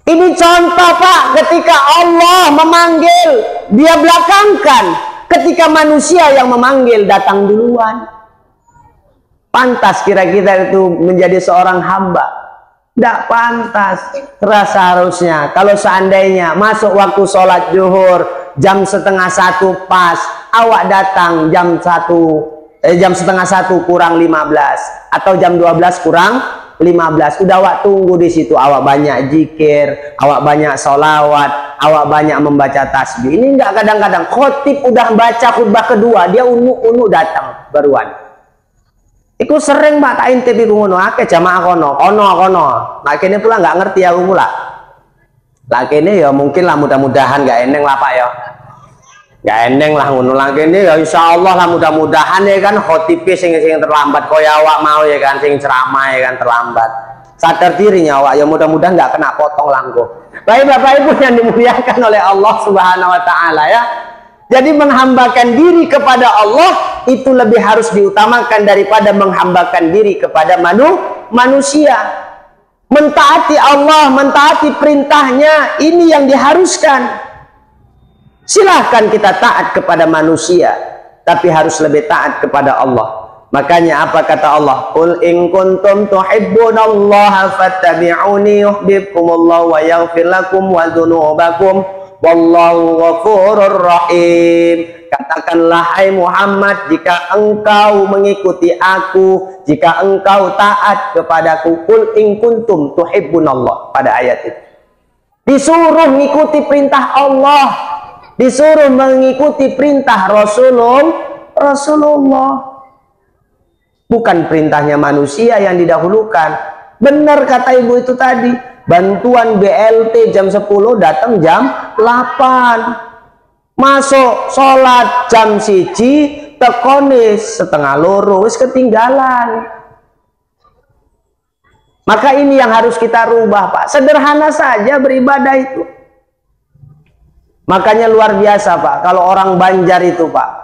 Ini contoh Pak, ketika Allah memanggil, dia belakangkan. Ketika manusia yang memanggil datang duluan. Pantas kira-kira itu menjadi seorang hamba? Tidak pantas. Rasa harusnya kalau seandainya masuk waktu sholat zuhur jam setengah 1 pas, awak datang jam setengah 1 kurang 15 atau jam 12 kurang 15, udah awak tunggu di situ, awak banyak zikir, awak banyak sholawat, awak banyak membaca tasbih. Ini enggak, kadang-kadang khotib udah baca khutbah kedua, dia unu datang baruan. Iku sering Pak tak intip iku ngono, akeh jamaah kono. Lah kene pula nggak ngerti aku pula. Lah kene ya mungkin lah mudah-mudahan nggak eneng lah Pak ya. Nggak eneng lah ngono lah kene ya insyaallah lah mudah-mudahan ya kan khotibe sing terlambat kaya awak mau ya kan, sing ceramah ya kan terlambat. Sadar dirinya awak ya mudah-mudahan nggak kena potong langgo. Baik Bapak Ibu yang dimuliakan oleh Allah Subhanahu wa taala ya. Jadi menghambakan diri kepada Allah itu lebih harus diutamakan daripada menghambakan diri kepada manusia. Mentaati Allah, mentaati perintahnya, ini yang diharuskan. Silahkan kita taat kepada manusia. tapi harus lebih taat kepada Allah. Makanya apa kata Allah? Qul in kuntum tuhibbunallaha fattabi'uni yuhibbukumullahu wa yaghfir lakum wa dzunubakum wallahu ghafurur rahim. Katakanlah hai Muhammad, jika engkau mengikuti aku, jika engkau taat kepadaku, qul in kuntum tuhibbunallah, pada ayat itu. Disuruh mengikuti perintah Allah, disuruh mengikuti perintah Rasulullah. Bukan perintahnya manusia yang didahulukan. Benar kata ibu itu tadi, bantuan BLT jam 10 datang jam 8, masuk sholat jam 1 tekonis setengah loro, wis ketinggalan. Maka ini yang harus kita rubah, Pak. Sederhana saja beribadah itu. Makanya luar biasa, Pak, kalau orang Banjar itu, Pak.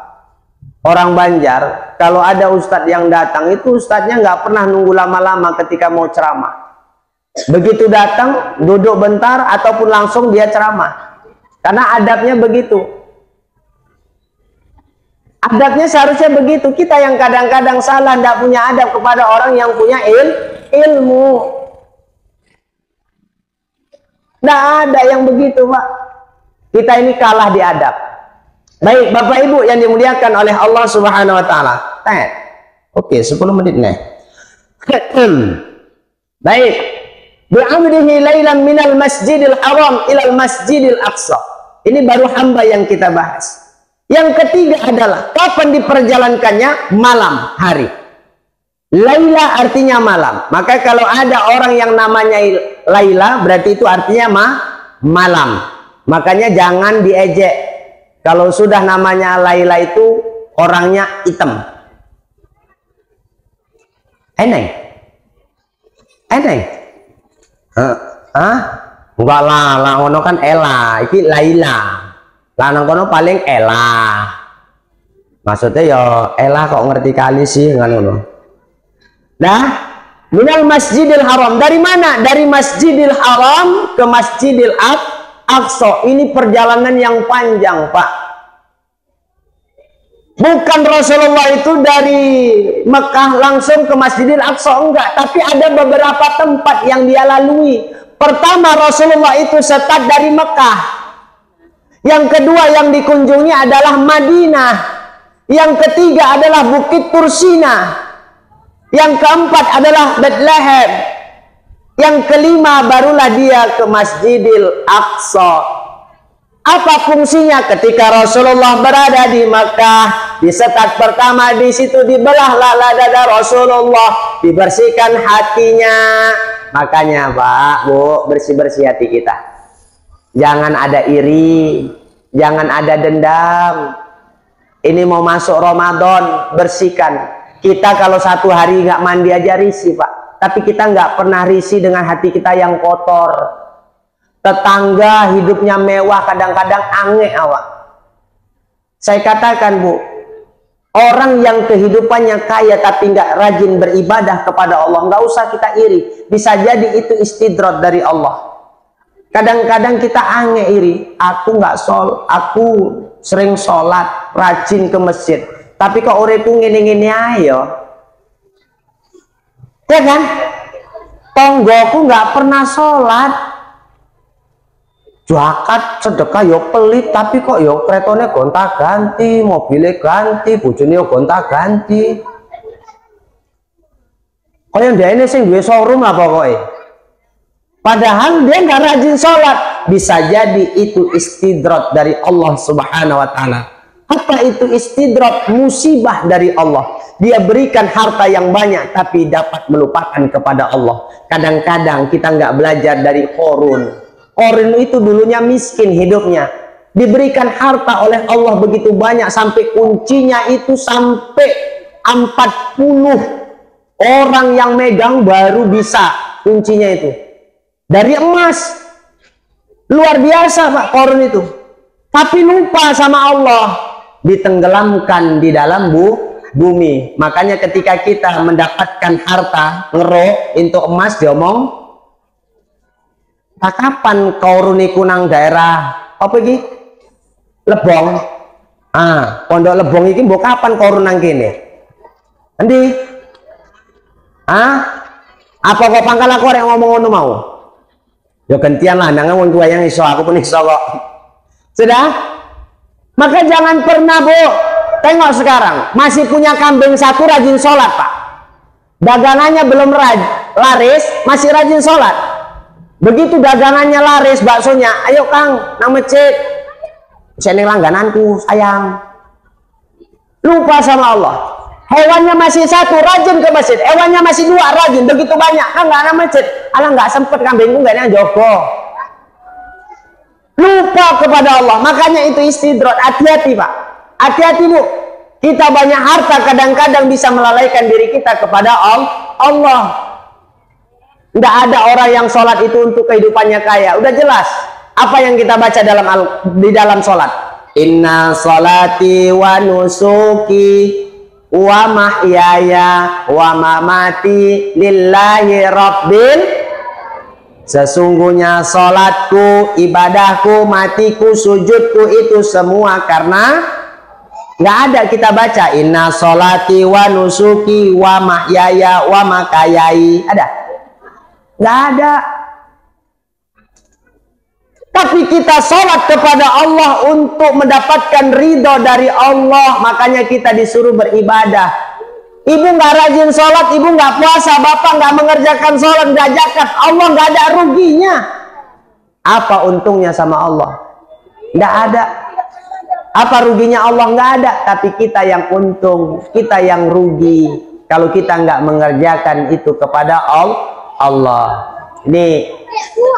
Orang Banjar, kalau ada ustadz yang datang, itu ustadznya nggak pernah nunggu lama-lama ketika mau ceramah. Begitu datang, duduk bentar, ataupun langsung dia ceramah. Karena adabnya begitu. Adabnya seharusnya begitu. Kita yang kadang-kadang salah, tidak punya adab kepada orang yang punya ilmu. Tidak ada yang begitu, Pak. Kita ini kalah di adab. Baik, Bapak Ibu yang dimuliakan oleh Allah Subhanahu wa taala. Oke, 10 menit nih. Baik. Bi'amrihi lailan minal masjidil haram ilal masjidil aqsa. Ini baru hamba yang kita bahas. Yang ketiga adalah kapan diperjalankannya? Malam hari. Laila artinya malam. Maka kalau ada orang yang namanya Laila, berarti itu artinya malam. Makanya jangan diejek. Kalau sudah namanya Laila itu orangnya hitam. Eneng. Enggak lah, ngono kan Ela, iki Laila. Lanang kono paling Ela. Maksudnya ya Ela kok ngerti kali sih ngono. Nah, minal Masjidil Haram. Dari mana? Dari Masjidil Haram ke Masjidil Aqsa. Ini perjalanan yang panjang, Pak. Bukan Rasulullah itu dari Mekah langsung ke Masjidil Aqsa, enggak. Tapi ada beberapa tempat yang dia lalui. Pertama, Rasulullah itu start dari Mekah. Yang kedua yang dikunjungi adalah Madinah. Yang ketiga adalah Bukit Tursina. Yang keempat adalah Bethlehem. Yang kelima barulah dia ke Masjidil Aqsa. Apa fungsinya? Ketika Rasulullah berada di Makkah, di setat pertama di situ dibelahlah dada Rasulullah, dibersihkan hatinya. Makanya Pak, Bu, bersih-bersih hati kita. Jangan ada iri, jangan ada dendam. Ini mau masuk Ramadan, bersihkan. Kita kalau satu hari nggak mandi aja risih, Pak. Tapi kita nggak pernah risih dengan hati kita yang kotor. Tetangga hidupnya mewah, kadang-kadang aneh awak. Saya katakan, Bu, orang yang kehidupannya kaya tapi nggak rajin beribadah kepada Allah, nggak usah kita iri. Bisa jadi itu istidrat dari Allah. Kadang-kadang kita aneh iri. Aku aku sering sholat, rajin ke masjid. Tapi kok uripku ngene-ngene ayo. Ya kan? Tonggoku nggak pernah sholat, zakat sedekah yo pelit, tapi kok yo keretone gonta ganti, mobilnya ganti, bojone yo gonta ganti. Kaya dia ini sing duwe showroom lah pokoknya. Padahal dia nggak rajin sholat. Bisa jadi itu istidrat dari Allah Subhanahu wa taala. Apa itu istidrat? Musibah dari Allah. Dia berikan harta yang banyak tapi dapat melupakan kepada Allah. Kadang-kadang kita nggak belajar dari Qorun. Qorun itu dulunya miskin hidupnya. Diberikan harta oleh Allah begitu banyak sampai kuncinya itu sampai 40 orang yang megang baru bisa kuncinya itu. Dari emas. Luar biasa Pak Qorun itu. Tapi lupa sama Allah. Ditenggelamkan di dalam bumi. Makanya ketika kita mendapatkan harta ngerok untuk emas, diomong kapan Qorun iku nang daerah apa iki? Lebong. Pondok Lebong iki mbok kapan korun nang kene? Endi? Apa kok pangkal aku yang ngomong ngono mau? Ya gantian lah, nang wong tua yang iso, aku pun iso kok. Sudah? Maka jangan pernah, Bu. Tengok sekarang, masih punya kambing satu rajin sholat, Pak. Dagangannya belum laris, masih rajin sholat. Begitu dagangannya laris, baksonya, ayo Kang, nang masjid. Sini langgananku, sayang. Lupa sama Allah. Hewannya masih satu, rajin ke masjid. Hewannya masih dua, rajin. Begitu banyak, kan nggak ada masjid. Alah nggak sempet kambingku, nggak ada yang jogo. Lupa kepada Allah. Makanya itu istidrot. Hati-hati, Pak. Hati-hati, Bu. Kita banyak harta, kadang-kadang bisa melalaikan diri kita kepada Allah. Nggak ada orang yang sholat itu untuk kehidupannya kaya. Udah jelas. Apa yang kita baca di dalam sholat? Inna sholati wa nusuki wa mahyaya wa mamati lillahi rabbil. Sesungguhnya sholatku, ibadahku, matiku, sujudku itu semua karena nggak ada kita baca inna sholati wa nusuki wa mahyaya wa makayai. Ada? Nggak ada. Tapi kita sholat kepada Allah untuk mendapatkan ridho dari Allah. Makanya kita disuruh beribadah. Ibu nggak rajin sholat, ibu nggak puasa, bapak nggak mengerjakan sholat, nggak zakat, Allah nggak ada ruginya. Apa untungnya sama Allah? Nggak ada. Apa ruginya Allah? Nggak ada. Tapi kita yang untung, kita yang rugi kalau kita nggak mengerjakan itu kepada Allah. Ini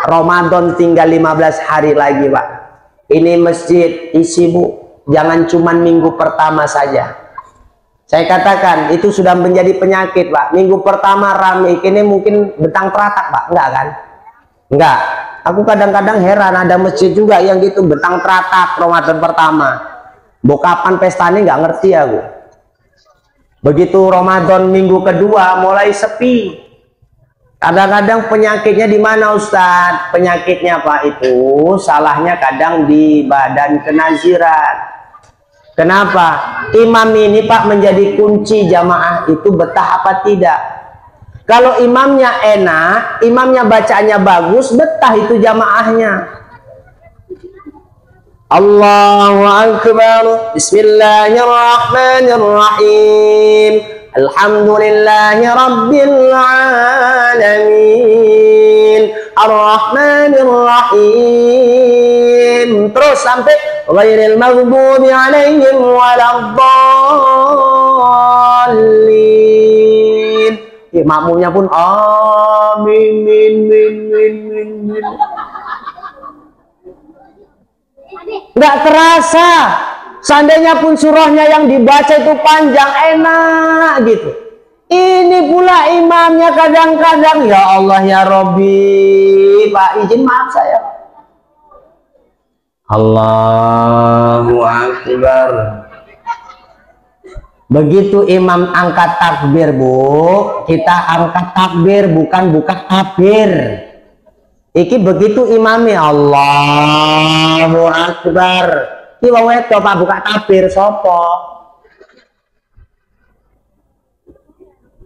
Ramadan tinggal 15 hari lagi, Pak. Ini masjid isi, Bu. Jangan cuman minggu pertama saja. Saya katakan itu sudah menjadi penyakit, Pak. Minggu pertama rame, kini mungkin betang teratak, Pak. Enggak kan? Enggak. Aku kadang-kadang heran, ada masjid juga yang gitu betang teratak Ramadan pertama. Bo kapan pestanya nggak ngerti aku. Begitu Ramadan minggu kedua mulai sepi. Kadang-kadang penyakitnya di mana, Ustadz? Penyakitnya, Pak, itu salahnya kadang di badan kenaziran. Kenapa? Imam ini, Pak, menjadi kunci jamaah itu betah apa tidak. Kalau imamnya enak, imamnya bacaannya bagus, betah itu jamaahnya. Allahu Akbar. Bismillahirrahmanirrahim. Alhamdulillahi Rabbil Alamin Ar-Rahmanir Rahim. Terus sampai ghairil maghdubi alaihim waladdallin. Makmumnya pun amin min min min min min. Nggak terasa. Seandainya pun surahnya yang dibaca itu panjang, enak gitu. Ini pula imamnya kadang-kadang, ya Allah ya Robbi, Pak izin maaf saya. Allahu Akbar. Begitu imam angkat takbir, Bu, kita angkat takbir, bukan buka takbir. Iki begitu imamnya Allahu Akbar. Ki wong wedok Pak buka takbir sapa?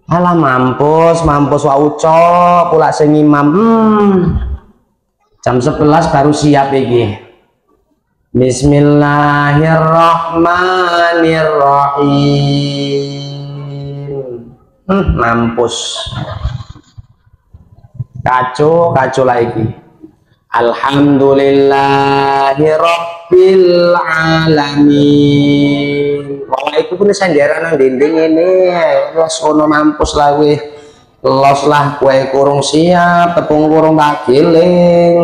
Alah mampus wa uco pula sing imam. Jam 11 baru siap iki. Bismillahirrahmanirrahim. Mampus. Kacau lagi. Alhamdulillahi Rabbil Alamin. Wah itu pun sendirian nang dinding ini. Terus ono mampus lah weh. Los lah kue kurung siap, tepung kurung tak giling,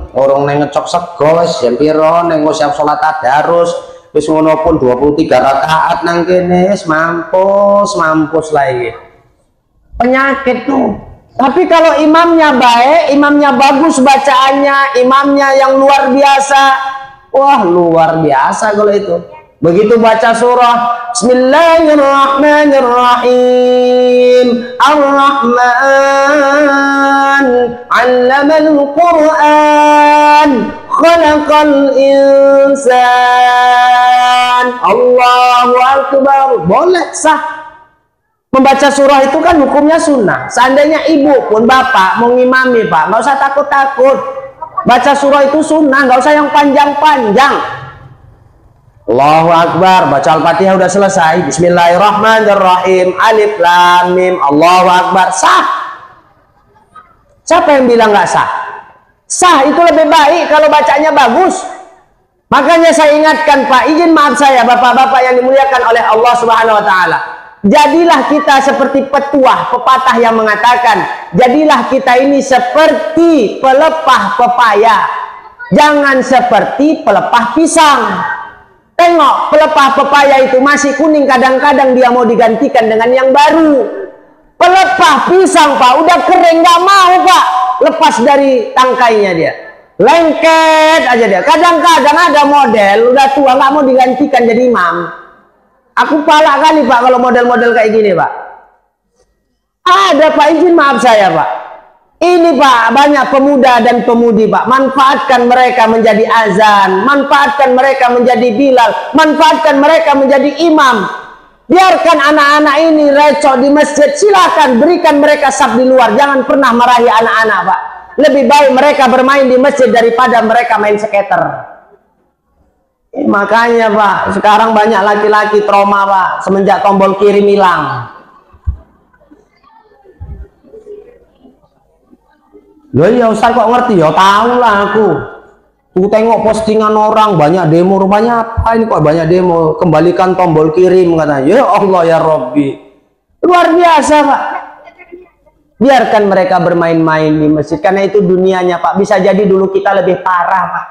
kurung neng ngecok sego wis jam piro neng siap sholat tadarus. Wis ngono pun 23 rakaat nang kene wis mampus lah iki. Penyakit tuh. Tapi kalau imamnya baik, imamnya bagus bacaannya, imamnya yang luar biasa, wah luar biasa kalau itu. Begitu baca surah Bismillahirrahmanirrahim Ar-Rahman 'allamal Qur'an khalaqal insan. Allahu akbar. Boleh, sah. Membaca surah itu kan hukumnya sunnah. Seandainya ibu pun bapak mau ngimami, Pak, nggak usah takut-takut. Baca surah itu sunnah, nggak usah yang panjang-panjang. Allahu akbar, baca Al-Fatihah udah selesai. Bismillahirrahmanirrahim. Alif lam mim. Allahu akbar. Sah. Siapa yang bilang nggak sah? Sah, itu lebih baik kalau bacanya bagus. Makanya saya ingatkan, Pak, izin maaf saya, bapak-bapak yang dimuliakan oleh Allah Subhanahu wa taala. Jadilah kita seperti petuah, pepatah yang mengatakan, jadilah kita ini seperti pelepah pepaya, jangan seperti pelepah pisang. Tengok, pelepah pepaya itu masih kuning, kadang-kadang dia mau digantikan dengan yang baru. Pelepah pisang, Pak, udah kering, nggak mau, Pak, lepas dari tangkainya dia, lengket aja dia. Kadang-kadang ada model udah tua nggak mau digantikan jadi imam. Aku palak kali, Pak, kalau model-model kayak gini, Pak. Ada, Pak, izin maaf saya, Pak. Ini, Pak, banyak pemuda dan pemudi, Pak. Manfaatkan mereka menjadi azan, manfaatkan mereka menjadi bilal, manfaatkan mereka menjadi imam. Biarkan anak-anak ini recok di masjid, silakan berikan mereka sab di luar. Jangan pernah marahi anak-anak, Pak. Lebih baik mereka bermain di masjid daripada mereka main skater. Makanya, Pak, sekarang banyak laki-laki trauma, Pak, semenjak tombol kirim hilang. Loh, ya Ustaz kok ngerti? Ya tahu lah aku. Aku tengok postingan orang banyak demo, rupanya apa ini kok banyak demo? Kembalikan tombol kirim katanya. Ya Allah ya Rabbi. Luar biasa, Pak. Biarkan mereka bermain-main di masjid, karena itu dunianya, Pak. Bisa jadi dulu kita lebih parah, Pak.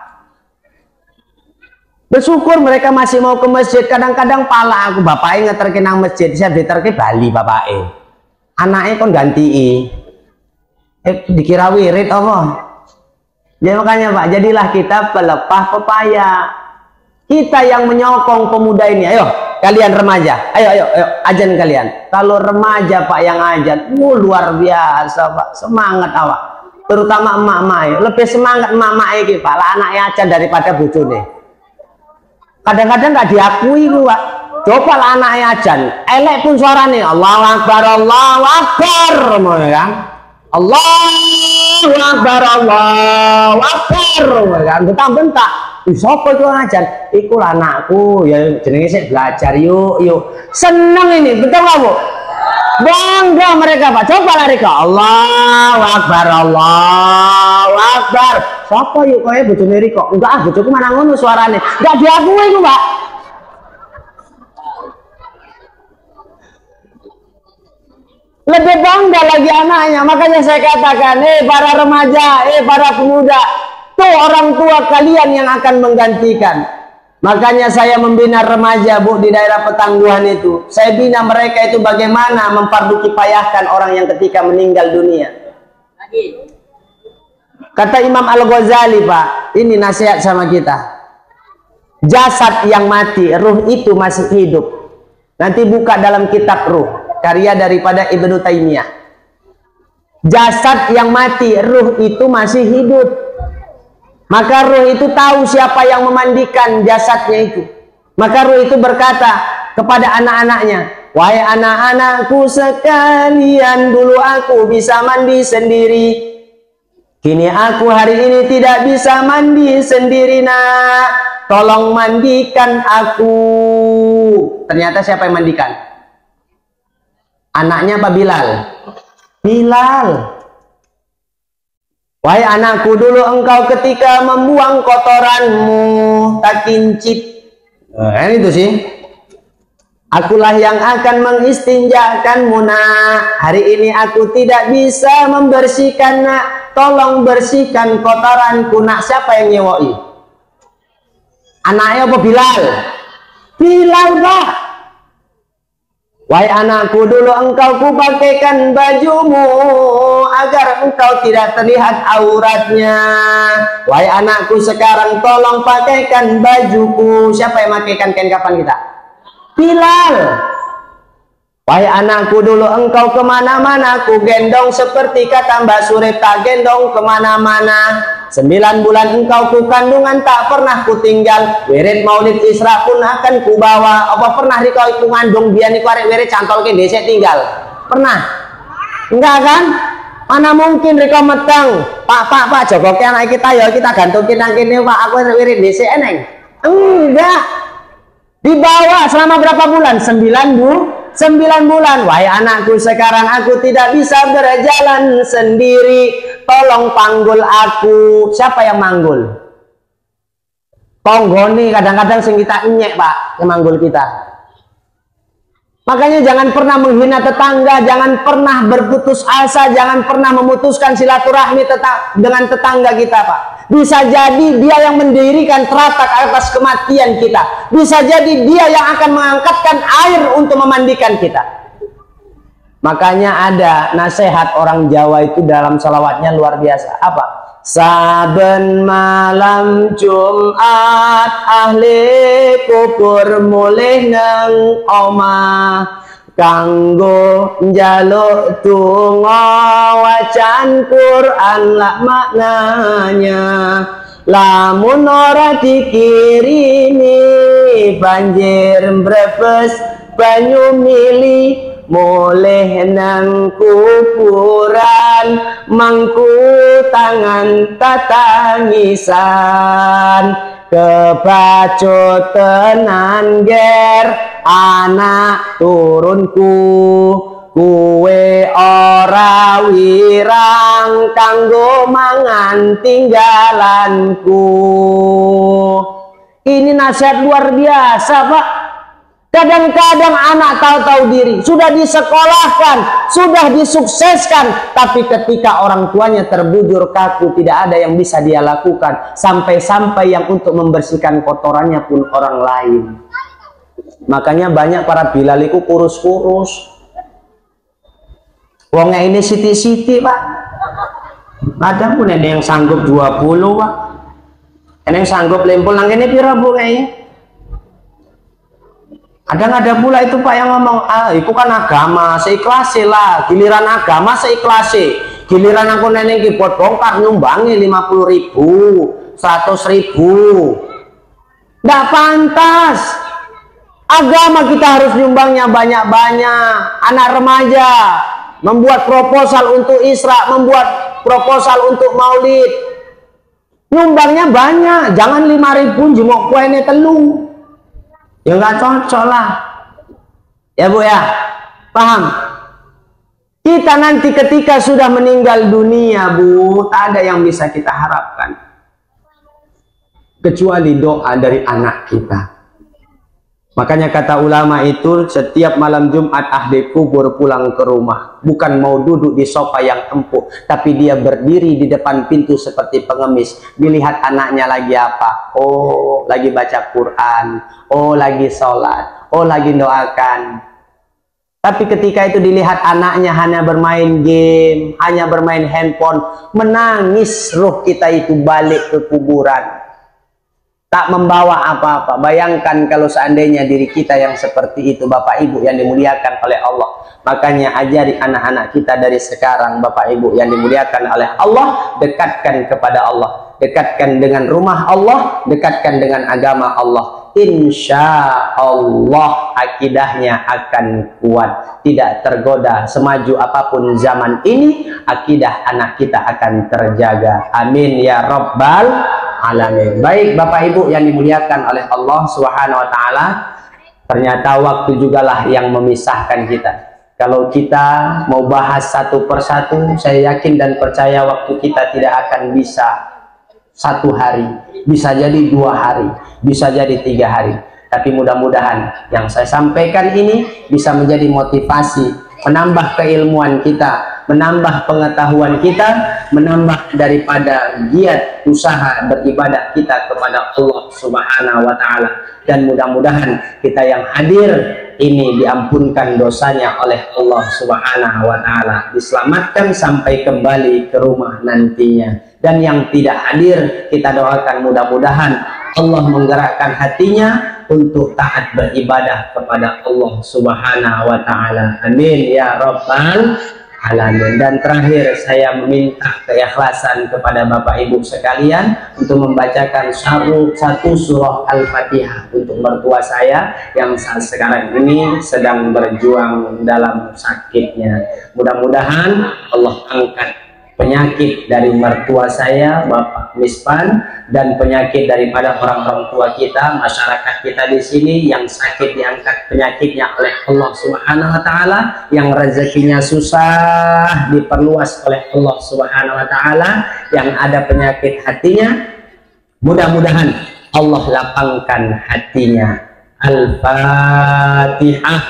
Bersyukur mereka masih mau ke masjid. Kadang-kadang pala aku, bapaknya ngeterke nang masjid, saya diterke Bali bapaknya. Anaknya kon ganti. Dikira wirid apa? Ya makanya, Pak, jadilah kita pelepah pepaya. Kita yang menyokong pemuda ini. Ayo, kalian remaja. Ayo, ajan kalian. Kalau remaja, Pak, yang ajan, luar biasa, Pak. Semangat awak. Terutama emak-emak. Lebih semangat emak-emak ini, Pak, lah anaknya ajan daripada bojone. Kadang-kadang nggak diakui, Pak. Coba lah anaknya ajan, elek pun suaranya Allahu Akbar, Allahu Akbar, kan? Allahu Akbar, Allahu Akbar, kan? Bentak-bentak. Siapa itu ajan? Iku lah anakku, ya jenenge sik belajar yuk. Seneng ini, betul nggak, Bu? Bangga mereka, Pak. Coba lari ke Allahu Akbar, Allahu Akbar. Siapa yuk kaya bojone Riko? Enggak, bojoku mana ngono suarane. Enggak diakui itu, Pak. Lebih bangga lagi anaknya. Makanya saya katakan, para remaja, para pemuda, tuh orang tua kalian yang akan menggantikan. Makanya saya membina remaja, Bu, di daerah Petangguhan itu. Saya bina mereka itu bagaimana memfardu kifayahkan orang yang ketika meninggal dunia. Kata Imam Al-Ghazali, Pak, ini nasihat sama kita. Jasad yang mati, ruh itu masih hidup. Nanti buka dalam kitab Ruh, karya daripada Ibnu Taimiyah. Jasad yang mati, ruh itu masih hidup. Maka ruh itu tahu siapa yang memandikan jasadnya itu. Maka ruh itu berkata kepada anak-anaknya, wahai anak-anakku sekalian, dulu aku bisa mandi sendiri. Kini aku hari ini tidak bisa mandi sendiri, nak. Tolong mandikan aku. Ternyata siapa yang mandikan? Anaknya Pak Bilal. Bilal. Wahai anakku, dulu engkau ketika membuang kotoranmu tak kincit. Itu sih. Akulah yang akan mengistinjakanmu, nak. Hari ini aku tidak bisa membersihkan, nak. Tolong bersihkan kotoranku, nak. Siapa yang nyewoi? Anaknya apa Bilal? Bilal, Pak. Wahai anakku, dulu engkau kupakaikan bajumu agar engkau tidak terlihat auratnya. Wahai anakku, sekarang tolong pakaikan bajuku. Siapa yang pakaikan kain kapan kita? Bilal. Wahai anakku, dulu engkau kemana-mana ku gendong, seperti kata Mbak Surip, tak gendong kemana-mana. 9 bulan engkau ku kandungan tak pernah ku tinggal. Wirid maulid Isra pun akan ku bawa. Apa pernah rikau ku ngandung biar niku arek wirid cantol ke desa tinggal? Pernah? Enggak kan? Mana mungkin rikau meteng. Pak jogoke anak kita ya kita gantungin nang kene Pak. Aku wirid desa eneng. Enggak. Dibawa selama berapa bulan? 9 bulan. Wahai anakku, sekarang aku tidak bisa berjalan sendiri. Tolong panggul aku. Siapa yang manggul? Tonggoni kadang-kadang sing kita nyek Pak, yang manggul kita. Makanya jangan pernah menghina tetangga, jangan pernah berputus asa, jangan pernah memutuskan silaturahmi dengan tetangga kita Pak. Bisa jadi dia yang mendirikan teratak atas kematian kita. Bisa jadi dia yang akan mengangkatkan air untuk memandikan kita. Makanya ada nasihat orang Jawa itu dalam salawatnya luar biasa. Apa? Saben malam Jumat ahli kubur mulih nang omah kanggo njaluk donga wacan Quran lak maknanya lamun ora dikirimi banjir mbrebes banyu mili mulih nang kuburan mangku tangan tatangisan kebacut tenan ger anak turunku kuwe ora wirang kanggo mangan tinggalanku. Ini nasihat luar biasa Pak. Kadang-kadang anak tahu-tahu diri, sudah disekolahkan, sudah disukseskan, tapi ketika orang tuanya terbujur kaku, tidak ada yang bisa dia lakukan, sampai-sampai yang untuk membersihkan kotorannya pun orang lain. Makanya banyak para bilaliku kurus-kurus. Wongnya ini siti-siti Pak. Ada pun ada yang sanggup 20 Pak. Ada yang sanggup lempul nang ini pira Bu kayaknya. Ada pula itu Pak yang ngomong, itu kan agama, seikhlasnya lah. Giliran agama seikhlasnya. Giliran aku neneng keyboard bongkar nyumbangi 50.000, 100.000. Nggak pantas. Agama kita harus nyumbangnya banyak-banyak. Anak remaja membuat proposal untuk Isra, membuat proposal untuk Maulid. Nyumbangnya banyak, jangan 5.000 jemok kuenya telu. Ya nggak cocok lah ya Bu ya, paham? Kita nanti ketika sudah meninggal dunia Bu, tak ada yang bisa kita harapkan kecuali doa dari anak kita. Makanya kata ulama itu, setiap malam Jumat ahli kubur pulang ke rumah, bukan mau duduk di sofa yang empuk, tapi dia berdiri di depan pintu seperti pengemis. Dilihat anaknya lagi apa? Oh, lagi baca Quran. Oh, lagi sholat. Oh, lagi doakan. Tapi ketika itu dilihat anaknya hanya bermain game, hanya bermain handphone, menangis ruh kita itu balik ke kuburan. Tak membawa apa-apa. Bayangkan kalau seandainya diri kita yang seperti itu, Bapak Ibu yang dimuliakan oleh Allah. Makanya ajari anak-anak kita dari sekarang, Bapak Ibu yang dimuliakan oleh Allah, dekatkan kepada Allah, dekatkan dengan rumah Allah, dekatkan dengan agama Allah. Insya Allah akidahnya akan kuat, tidak tergoda. Semaju apapun zaman ini, akidah anak kita akan terjaga. Amin ya Rabbal alamin. Baik Bapak Ibu yang dimuliakan oleh Allah Subhanahu wa taala, ternyata waktu jugalah yang memisahkan kita. Kalau kita mau bahas satu persatu, saya yakin dan percaya waktu kita tidak akan bisa 1 hari, bisa jadi 2 hari, bisa jadi 3 hari. Tapi mudah-mudahan yang saya sampaikan ini bisa menjadi motivasi, menambah keilmuan kita, menambah pengetahuan kita, menambah daripada giat usaha beribadah kita kepada Allah Subhanahu wa taala. Dan mudah-mudahan kita yang hadir ini diampunkan dosanya oleh Allah Subhanahu wa taala, diselamatkan sampai kembali ke rumah nantinya. Dan yang tidak hadir, kita doakan mudah-mudahan Allah menggerakkan hatinya untuk taat beribadah kepada Allah Subhanahu wa taala. Amin ya Rabbal alamin. Dan terakhir saya meminta keikhlasan kepada Bapak Ibu sekalian untuk membacakan satu surah Al-Fatihah untuk mertua saya yang saat sekarang ini sedang berjuang dalam sakitnya. Mudah-mudahan Allah angkat penyakit dari mertua saya, Bapak Mispan, dan penyakit daripada orang-orang tua kita, masyarakat kita di sini yang sakit diangkat penyakitnya oleh Allah Subhanahu wa taala, yang rezekinya susah diperluas oleh Allah Subhanahu wa taala, yang ada penyakit hatinya mudah-mudahan Allah lapangkan hatinya. Al-Fatihah.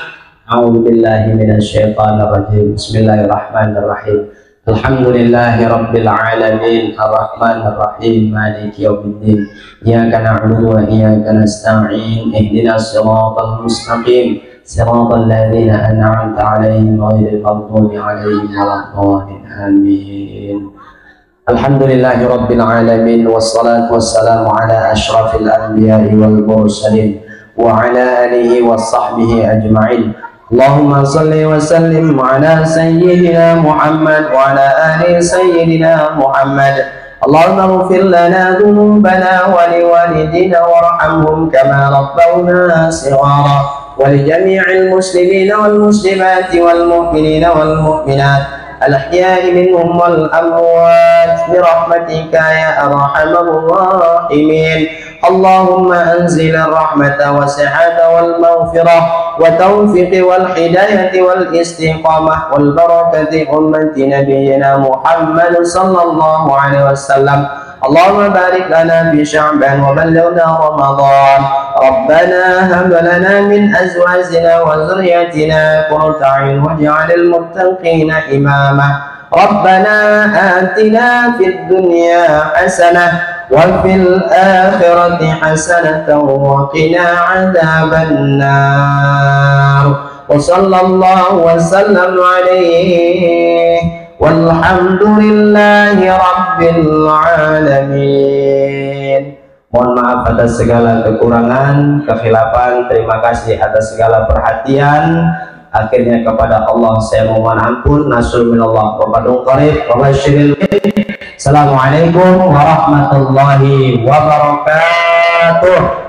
A'udzubillahi minasyaitonir rajim. Bismillahirrahmanirrahim. Alhamdulillahi Rabbil Alamin Ar-Rahmanir Rahim Maliki Yawmiddin Iyyaka na'budu wa iyyaka nasta'in Ihdinas siratal mustaqim Siratal ladzina an'amta 'alaihim ghairil maghdubi 'alaihim waladdallin Amin. Alhamdulillahi Rabbil Alamin wassalatu wassalamu ala asyrafil anbiya'i wal mursalin wa ala alihi wa sahbihi ajma'in. Allahumma salli wa sallim ala sayyidina Muhammad wa ala ali sayyidina Muhammad. Allahumma ighfir lana dhunubana wa liwalidina warhamhum kama rabbawna shighara wa li jami'il muslimina wal muslimati wal mu'minina wal mu'minat al-ahya'i minhum wal amwat bi rahmatika ya arhamar rahimin. Allahumma anzil ar-rahmata wa sihhata wal maghfirah wa tawfiq wal hidayah wal istiqamah wal barakati ummati nabiyyina Muhammad sallallahu alaihi wasallam. Allahumma barik lana fi Sya'ban wa ballighna Ramadan. Rabbana hab lana min azwajina wa dhurriyyatina qurrata a'yun waj'alil muttaqina imama. Rabbana atina fid dunya hasanah وفي الآخرة حسنة وقنا عذاب النار وصلى الله وسلم عليه والحمد لله رب العالمين. Mohon maaf atas segala kekurangan, kekhilafan. Terima kasih atas segala perhatian. Akhirnya kepada Allah saya mohon ampun. Nasrul minallah wa fadlun qarib wa basyiril. Assalamualaikum warahmatullahi wabarakatuh.